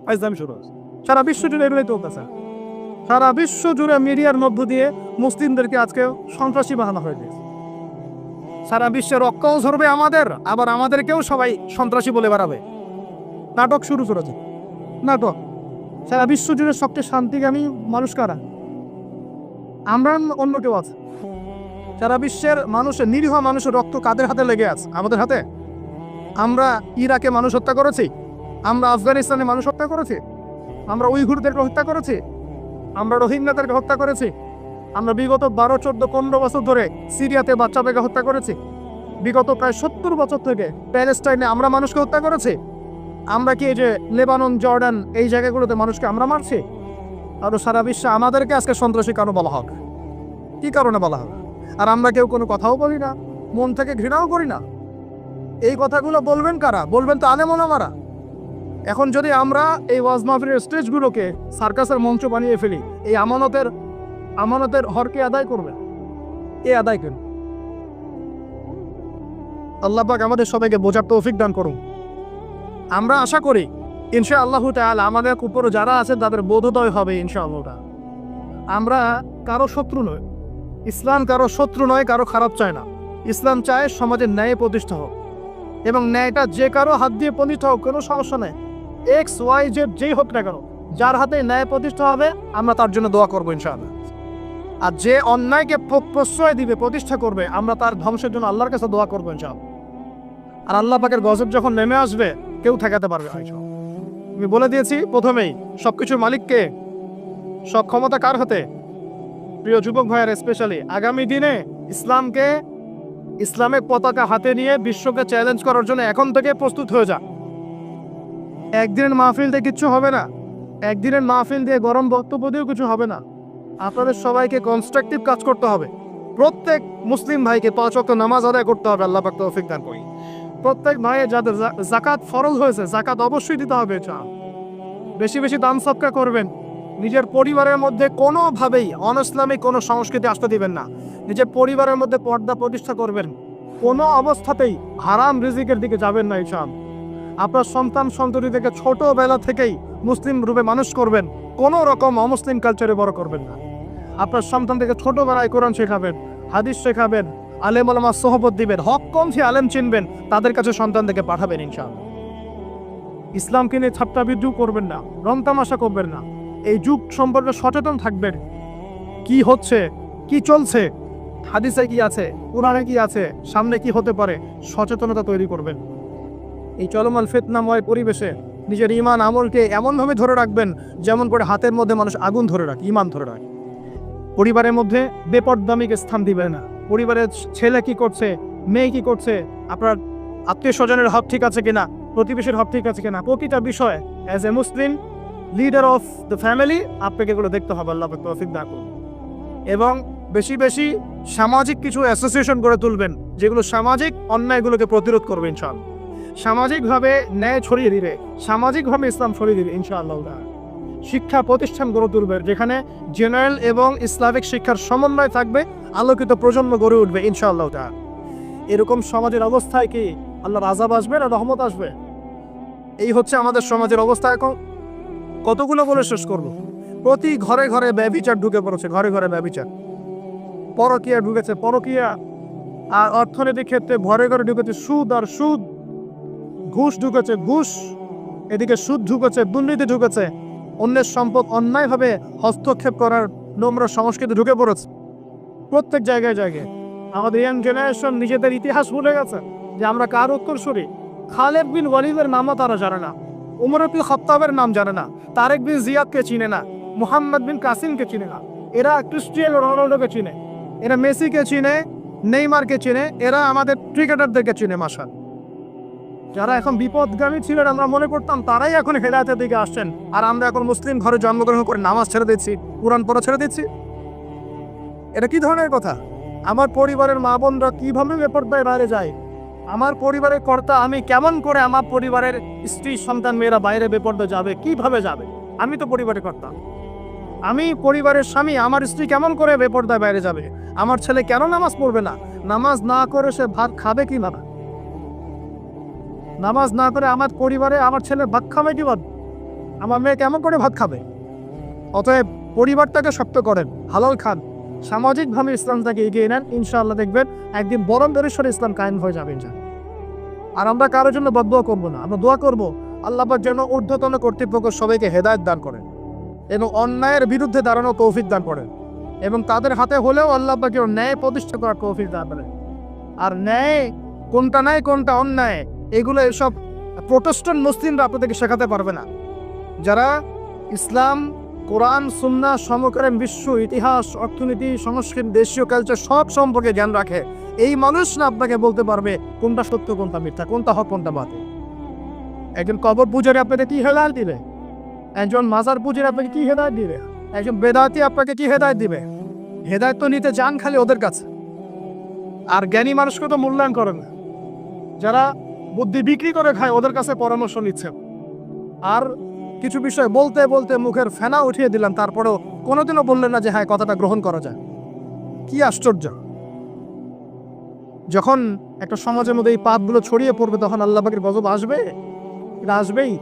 ফাইজলামি শুরু হয়েছে। সারা বিশ্ব জুড়ে এগুলোই চলতেছে। সারা বিশ্ব জুড়ে মিডিয়ার মধ্য দিয়ে মুসলিমদেরকে আজকে সন্ত্রাসী বানানো হয়ে গেছে। সারা বিশ্বের রক্ষাও ধরবে আমাদের, আবার আমাদেরকেও সবাই সন্ত্রাসী বলে বেড়াবে। নাটক শুরু করেছে, নাটক। সারা বিশ্ব জুড়ে সবচেয়ে শান্তিকামী মানুষ কারা? আমরা, অন্য কেউ আছে? সারা বিশ্বের মানুষের, নিরীহ মানুষের রক্ত কাদের হাতে লেগে আছে? আমাদের হাতে? আমরা ইরাকে মানুষ হত্যা করেছি, আমরা আফগানিস্তানে মানুষ হত্যা করেছি, আমরা উইঘুরদেরকে হত্যা করেছি, আমরা রোহিঙ্গাদেরকে হত্যা করেছি, আমরা বিগত 12, 14, 15 বছর ধরে সিরিয়াতে বাচ্চাদেরকে হত্যা করেছি, বিগত প্রায় 70 বছর থেকে প্যালেস্টাইনে আমরা মানুষকে হত্যা করেছি। আমরা কি এই যে লেবানন, জর্ডান এই জায়গাগুলোতে মানুষকে আমরা মারছি? আরো সারা বিশ্বে আমাদেরকে আজকে সন্ত্রাসী কেন বলা হোক? কি কারণে বলা হোক? আর আমরা কেউ কোনো কথাও বলি না, মন থেকে ঘৃণাও করি না। এই কথাগুলো বলবেন কারা? বলবেন তো আলেম ওলামারা। এখন যদি আমরা এই ওয়াজ মাহফিলের স্টেজগুলোকে সার্কাসের মঞ্চ বানিয়ে ফেলি, এই আমানতের হরকে আদায় করবে এ আদায় করুন। আল্লাহ পাক আমাদের সবাইকে বোঝার তৌফিক দান করুন। আমরা আশা করি ইনশাআল্লাহু তাআলা আমাদের উপর যারা আছে তাদের বোধোদয় হবে ইনশাআল্লাহ। আমরা কারো শত্রু নয়, ইসলাম কারো শত্রু নয়, কারো খারাপ চায় না। ইসলাম চায় সমাজের ন্যায় প্রতিষ্ঠা হোক, এবং ন্যায়টা যে কারো হাত দিয়ে প্রতিষ্ঠা হোক, কোনো সমস্যা নেই। XYZ যেই হোক না কেন, যার হাতে ন্যায় প্রতিষ্ঠা হবে আমরা তার জন্য দোয়া করবো ইনশাআল্লাহ। আর যে অন্যায়কে প্রশ্রয় দিবে, প্রতিষ্ঠা করবে, আমরা তার ধ্বংসের জন্য আল্লাহর কাছে দোয়া করবো ইনশাআল্লাহ। আর আল্লাহ পাকের গজব যখন নেমে আসবে কেউ ঠেকাতে পারবে না ইনশাআল্লাহ। আমি বলে দিয়েছি প্রথমেই, সবকিছুর মালিককে, সব ক্ষমতা কার হাতে? প্রিয় যুবক ভাইয়ের স্পেশালি আগামী দিনে ইসলামের পতাকা হাতে নিয়ে বিশ্বকে চ্যালেঞ্জ করার জন্য এখন থেকে প্রস্তুত হয়ে যা। একদিনের মাহফিল দিয়ে কিচ্ছু হবে না, একদিনের মাহফিল দিয়ে গরম বক্তব্য দিয়েও কিছু হবে না। আপনাদের সবাইকে কনস্ট্রাকটিভ কাজ করতে হবে। প্রত্যেক মুসলিম ভাইকে 5 ওয়াক্ত নামাজ আদায় করতে হবে, আল্লাহ পাক তৌফিক দান করি। প্রত্যেক ভাইয়ের যাদের যাকাত ফরজ হয়েছে, যাকাত অবশ্যই দিতে হবে। বেশি বেশি দান সদকা করবেন। নিজের পরিবারের মধ্যে কোনোভাবেই অনইসলামিক কোনো সংস্কৃতি আসতে দিবেন না। নিজের পরিবারের মধ্যে পর্দা প্রতিষ্ঠা করবেন। কোনো অবস্থাতেই হারাম রিজিকের দিকে যাবেন না ইনশাআল্লাহ। আপনার সন্তান সন্ততিদেরকে ছোটবেলা থেকেই মুসলিম রূপে মানুষ করবেন, কোনো রকম অমুসলিম কালচারে বড় করবেন না। আপনার সন্তানদেরকে ছোটবেলায় কোরআন শেখাবেন, হাদিস শেখাবেন, আলেম ওলামার সোহবত দিবেন, হক কমছি আলেম চিনবেন, তাদের কাছে সন্তানদেরকে পাঠাবেন ইনশাআল্লাহ। ইসলামকে নিয়ে ঠাট্টা বিদ্রুপ করবেন না, রং তামাশা করবেন না। এই যুগ সম্পর্কে সচেতন থাকবেন। কি হচ্ছে, কি চলছে, হাদিসে কি আছে, কোরআনে কি আছে, সামনে কি হতে পারে, সচেতনতা তৈরি করবেন। এই চলমান ফিতনাময় পরিবেশে নিজের ঈমান আমলকে এমনভাবে ধরে রাখবেন যেমন করে হাতের মধ্যে মানুষ আগুন ধরে রাখে, ঈমান ধরে রাখে। পরিবারের মধ্যে বেপরদামিকে স্থান দিবেন না। পরিবারের ছেলে কি করছে, মেয়ে কি করছে, আপনার আত্মীয় স্বজনের হক ঠিক আছে কিনা, প্রতিবেশীর হক ঠিক আছে কিনা, প্রতিটা বিষয় as a Muslim leader of the family আপনাকে এগুলো দেখতে হবে। আল্লাহ পাক তৌফিক দান করুন। এবং বেশি বেশি সামাজিক কিছু অ্যাসোসিয়েশন গড়ে তুলবেন যেগুলো সামাজিক অন্যায়গুলোকে প্রতিরোধ করবে ইনশাআল্লাহ। সামাজিকভাবে ন্যায় ছড়িয়ে দিবে, সামাজিকভাবে ইসলাম ছড়িয়ে দিবে ইনশাআল্লাহ। শিক্ষা প্রতিষ্ঠান গড়ে তুলবে যেখানে জেনারেল এবং ইসলামিক শিক্ষার সমন্বয় থাকবে, আলোকিত প্রজন্ম গড়ে উঠবে ইনশাআল্লাহ। এরকম সমাজের অবস্থায় কি আল্লাহর আযাব আসবে না রহমত আসবে? এই হচ্ছে আমাদের সমাজের অবস্থা। এখন কতগুলো বলে শেষ করব। প্রতি ঘরে ঘরে ব্যভিচার ঢুকে পড়েছে, ঘরে ঘরে ব্যভিচার, পরকীয়া ঢুকেছে, পরকীয়া। আর অর্থনৈতিক ক্ষেত্রে ঘরে ঘরে ঢুকেছে সুদ আর সুদ, ঘুষ ঢুকেছে ঘুষ, এদিকে সুদ ঢুকেছে, দুর্নীতি ঢুকেছে, অন্যের সম্পদ অন্যায়ভাবে হস্তক্ষেপ করার নোংরা সংস্কৃতি ঢুকে পড়েছে প্রত্যেক জায়গায় জায়গায়। আমাদের ইয়াং জেনারেশন নিজেদের ইতিহাস ভুলে গেছে যে আমরা কার উত্তরসূরি। খালেদ বিন ওয়ালিদের নামও তারা জানে না, উমর বিন খাত্তাবের নাম জানে না, তারেক বিন জিয়াদকে চিনে না, মুহাম্মদ বিন কাসিমকে চিনে না। এরা ক্রিস্টিয়ানো রোনাল্ডোকে চিনে, এরা মেসিকে চিনে, নেইমারকে চিনে, এরা আমাদের ক্রিকেটারদেরকে চিনে। মাশাল, যারা এখন বিপদগামী ছিলেন আমরা মনে করতাম তারাই এখন হেদায়েতের দিকে আসছেন, আর আমরা এখন মুসলিম ঘরে জন্মগ্রহণ করে নামাজ ছেড়ে দিচ্ছি, কুরআন পড়া ছেড়ে দিচ্ছি। এটা কি ধরনের কথা? আমার পরিবারের মা বোনরা কিভাবে বেপরদায় বাইরে যায়? আমার পরিবারের কর্তা আমি কেমন করে আমার পরিবারের স্ত্রী সন্তান মেয়েরা বাইরে বেপরদা যাবে, কিভাবে যাবে? আমি তো পরিবারের কর্তা, আমি পরিবারের স্বামী, আমার স্ত্রী কেমন করে বেপরদায় বাইরে যাবে? আমার ছেলে কেন নামাজ পড়বে না? নামাজ না করে সে ভাত খাবে কিভাবে? নামাজ না করে আমার পরিবারে আমার ছেলে ভাত খাবে কিভাবে? আমার মেয়ে কেমন করে ভাত খাবে? অতএব পরিবারটাকে শক্ত করেন, হালাল খান, সামাজিকভাবে ইসলামটাকে এগিয়ে নেন, ইনশাআল্লাহ দেখবেন একদিন বরং দরেশ্বরে ইসলাম কায়েম হয়ে যাবে ইনশাআল্লাহ। আর আমরা কারোর জন্য বদদোয়া করবো না, আমরা দোয়া করবো আল্লাহ পাক যেন ঊর্ধ্বতন কর্তৃপক্ষ সবাইকে হেদায়েত দান করেন এবং অন্যায়ের বিরুদ্ধে দাঁড়ানো তৌফিক দান করেন, এবং তাদের হাতে হলেও আল্লাহ পাক ন্যায় প্রতিষ্ঠা করার তৌফিক দান করেন। আর ন্যায় কোনটা ন্যায় কোনটা অন্যায় এগুলো এসব প্রোটেস্ট্যান্ট মুসলিমরা আপনাদেরকে শেখাতে পারবে না। যারা ইসলাম, কোরআন, সুন্নাহ, সমকালীন বিশ্ব ইতিহাস, অর্থনীতি, সংস্কৃতি, দেশীয় কালচার সব সম্পর্কে জ্ঞান রাখে, এই মানুষরা আপনাকে বলতে পারবে কোনটা সত্য, কোনটা মিথ্যা, কোনটা হক, কোনটা বাতিল। একজন কবর পূজারী আপনাকে কি হেদায়েত দিবে? একজন মাজার পূজারী আপনাকে কি হেদায়েত দিবে? একজন বেদাতি আপনাকে কি হেদায়েত দিবে? হেদায়েত তো নিতে যান খালি ওদের কাছে। আর জ্ঞানী মানুষকে তো মূল্যায়ন করেন না। যারা বুদ্ধি বিক্রি করে খায় ওদের কাছে পরামর্শ নিচ্ছে। আর কিছু বিষয় বলতে বলতে মুখের ফেনা উঠিয়ে দিলাম, তারপরেও কোনোদিনও বললেন না যে হ্যাঁ কথাটা গ্রহণ করা যায়। কি আশ্চর্য! যখন একটা সমাজের মধ্যে এই পাপগুলো ছড়িয়ে পড়বে তখন আল্লাহ পাকের গজব আসবে, এটা আসবেই।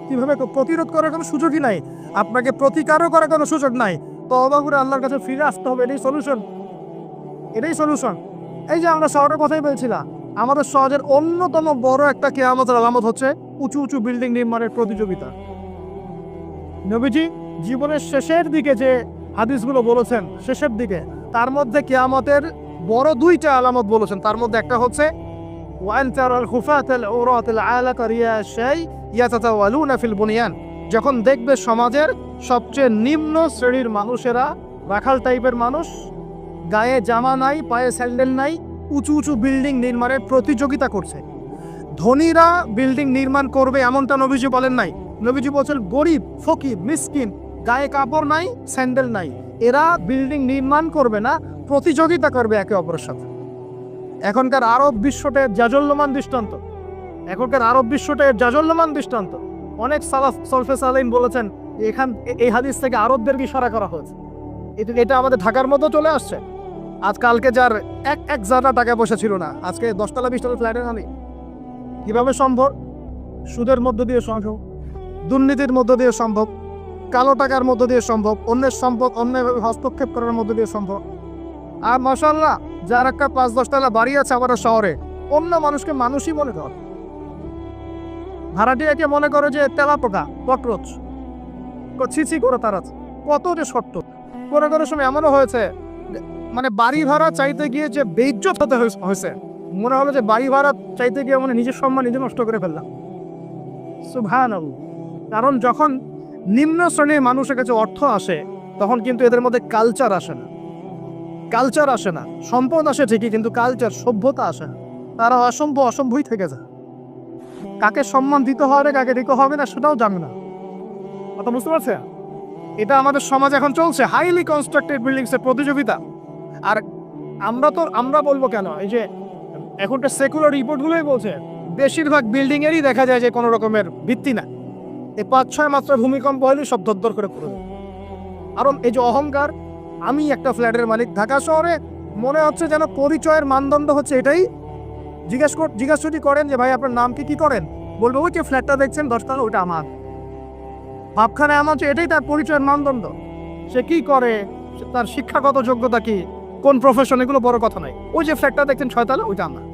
কিভাবে প্রতিরোধ করার কোনো সুযোগই নাই, আপনাকে প্রতিকারও করার কোনো সুযোগ নাই। তওবা করে আল্লাহর কাছে ফিরে আসতে হবে, এটাই সলিউশন। এই যে আমরা শহরের কথাই বলছিলাম, আমাদের সমাজের অন্যতম বড় একটা কিয়ামতের আলামত হচ্ছে উঁচু উঁচু বিল্ডিং নির্মাণের প্রতিযোগিতা। নবীজি জীবনের শেষের দিকে যে হাদিসগুলো বলেছেন, শেষের দিকে, তার মধ্যে কিয়ামতের বড় দুইটা আলামত বলেছেন। তার মধ্যে একটা হচ্ছে যখন দেখবে সমাজের সবচেয়ে নিম্ন শ্রেণীর মানুষেরা, রাখাল টাইপের মানুষ, গায়ে জামা নাই, পায়ে স্যান্ডেল নাই, উঁচু উঁচু বিল্ডিং নির্মাণের প্রতিযোগিতা করছে। ধনীরা বিল্ডিং নির্মাণ করবে এমনটা নবীজি বলেন নাই। নবীজি বলছেন গরিব, ফকির, মিসকিন, গায়ে কাপড় নাই, স্যান্ডেল নাই, এরা বিল্ডিং নির্মাণ করবে না, প্রতিযোগিতা করবে একে অপরের সাথে। এখনকার আরব বিশ্বটা জাজল্যমান দৃষ্টান্ত। অনেক সালাফ সলফে সালেহিন বলেছেন এই হাদিস থেকে আরবদেরকে ইশারা করা হয়েছে। এটা আমাদের ঢাকার মতো চলে আসছে। আজকালকে যার এক জায়গা টাকা পয়সা ছিল না, আজকে 10 তলা 20 তলা ফ্ল্যাটে নামি। কিভাবে সম্ভব? সুদের মধ্য দিয়ে সম্ভব, দুর্নীতির মধ্য দিয়ে সম্ভব, কালো টাকার মধ্য দিয়ে সম্ভব, অন্যের সম্পদ অন্যভাবে হস্তক্ষেপ করার মধ্য দিয়ে সম্ভব। আর মাশাআল্লাহ, যার একটা 5-10 তলা বাড়ি আছে আমাদের শহরে, অন্য মানুষকে মানুষই মনে করে, ভাড়াটিয়াকে মনে করে যে তেলাপোকা, ককরোচ, ছিছি করে তারা কত যে শর্ত। কোনো সময় এমনও হয়েছে মানে বাড়ি ভাড়া চাইতে গিয়ে যে বেইজ্জত হতে হয়েছে, মনে হলো যে বাড়ি ভাড়া চাইতে গিয়ে মানে নিজের সম্মান নিজে নষ্ট করে ফেললাম। সুবহানাল্লাহ। কারণ যখন নিম্ন শ্রেণীর মানুষের কাছে অর্থ আসে তখন কিন্তু এদের মধ্যে কালচার আসে না। সম্পদ আসে ঠিকই, কিন্তু কালচার, সভ্যতা আসে না। তারা অসম্ভবই থেকে যায়। কাকে সম্মান দিতে হবে, কাকে দিতে হবে না সেটাও জানে না। কথা বুঝতে পারছে? এটা আমাদের সমাজ এখন চলছে, হাইলি কনস্ট্রাক্টেড বিল্ডিংস এর প্রতিযোগিতা। আর আমরা বলবো কেন, এই যে এখনকার সেকুলার রিপোর্টগুলোই বলছে বেশিরভাগ বিল্ডিং এরই দেখা যায় যে কোনো রকমের ভিত্তি না। এই 5-6 মাত্রা ভূমিকম্প হলে সব দরদর করে পড়ে যায়। কারণ এই যে অহংকার, আমি একটা ফ্ল্যাটের মালিক। ঢাকা শহরে মনে হচ্ছে যেন পরিচয়ের মানদণ্ড হচ্ছে এটাই। জিজ্ঞাসা যদি করেন যে ভাই আপনার নাম কি করেন, বলবো ওই যে ফ্ল্যাটটা দেখছেন 10 তলা, ওটা আমার। ভাবখানে এমন হচ্ছে এটাই তার পরিচয়ের মানদণ্ড। সে কি করে, তার শিক্ষাগত যোগ্যতা কি, কোন প্রফেশন, এগুলো বড় কথা নাই। ওই যে ফ্ল্যাটটা দেখছেন 6 তলা, ওইটা আমার।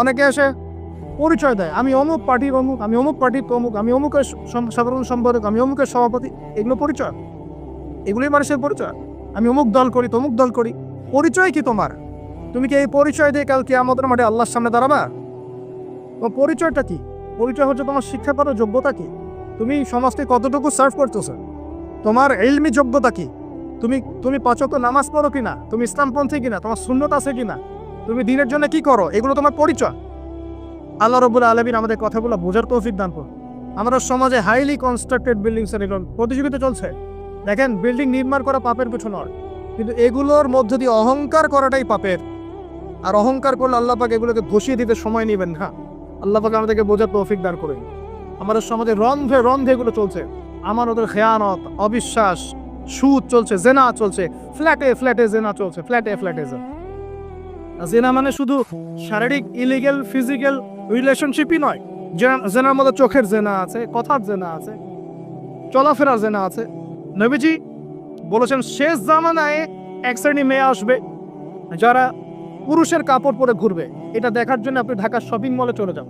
অনেকে এসে পরিচয় দেয়, আমি অমুক পার্টির অমুক, আমি অমুক পার্টির অমুক, আমি অমুকের সাধারণ সম্পাদক, আমি অমুকের সভাপতি। এগুলো পরিচয়? এগুলোই মানুষের পরিচয়? আমি অমুক দল করি, তমুক দল করি। পরিচয় কি তোমার? তুমি কি এই পরিচয় দিয়ে কাল কিয়ামতের মাঠে আল্লাহর সামনে দাঁড়াবা? তোমার পরিচয়টা কি? পরিচয় হচ্ছে তোমার শিক্ষাগত যোগ্যতা কি, তুমি সমাজকে কতটুকু সার্ভ করতেছো, তোমার ইলমি যোগ্যতা কি, তুমি 5 ওয়াক্ত নামাজ পড়ো কিনা, তুমি ইসলামপন্থী কিনা, তোমার সুন্নত আছে কিনা, তুমি দিনের জন্য কি করো, এগুলো তোমার পরিচয়। আল্লাহ রাব্বুল আলামিন আমাদের কথাগুলো বোঝার তৌফিক দান করুন। আমাদের সমাজে হাইলি কনস্ট্রাক্টেড বিল্ডিংস এর প্রতিযোগিতা চলছে। দেখেন, বিল্ডিং নির্মাণ করা পাপের কিছু নয়, কিন্তু এগুলোর মধ্যে দিয়ে অহংকার করাটাই পাপের। আর অহংকার করলে আল্লাহ পাক এগুলোকে ঘষিয়ে দিতে সময় নেবেন না। আল্লাহ পাক আমাদেরকে বোঝার তৌফিক দান করুন। আমাদের সমাজে রন্ধে এগুলো চলছে। আমার ওদের খেয়ানত, অবিশ্বাস, সুদ চলছে, জেনা চলছে, ফ্ল্যাটে জেনা চলছে, ফ্ল্যাটে জেনা মানে শুধু শারীরিক ইলিগেল ফিজিক্যাল রিলেশনশিপই নয়। জেনার মধ্যে চোখের জেনা আছে, কথার জেনা আছে, চলাফেরার জেনা আছে। নবীজি বলেছেন শেষ জামানায় এক শ্রেণী মেয়ে আসবে যারা পুরুষের কাপড় পরে ঘুরবে। এটা দেখার জন্য আপনি ঢাকার শপিং মলে চলে যান।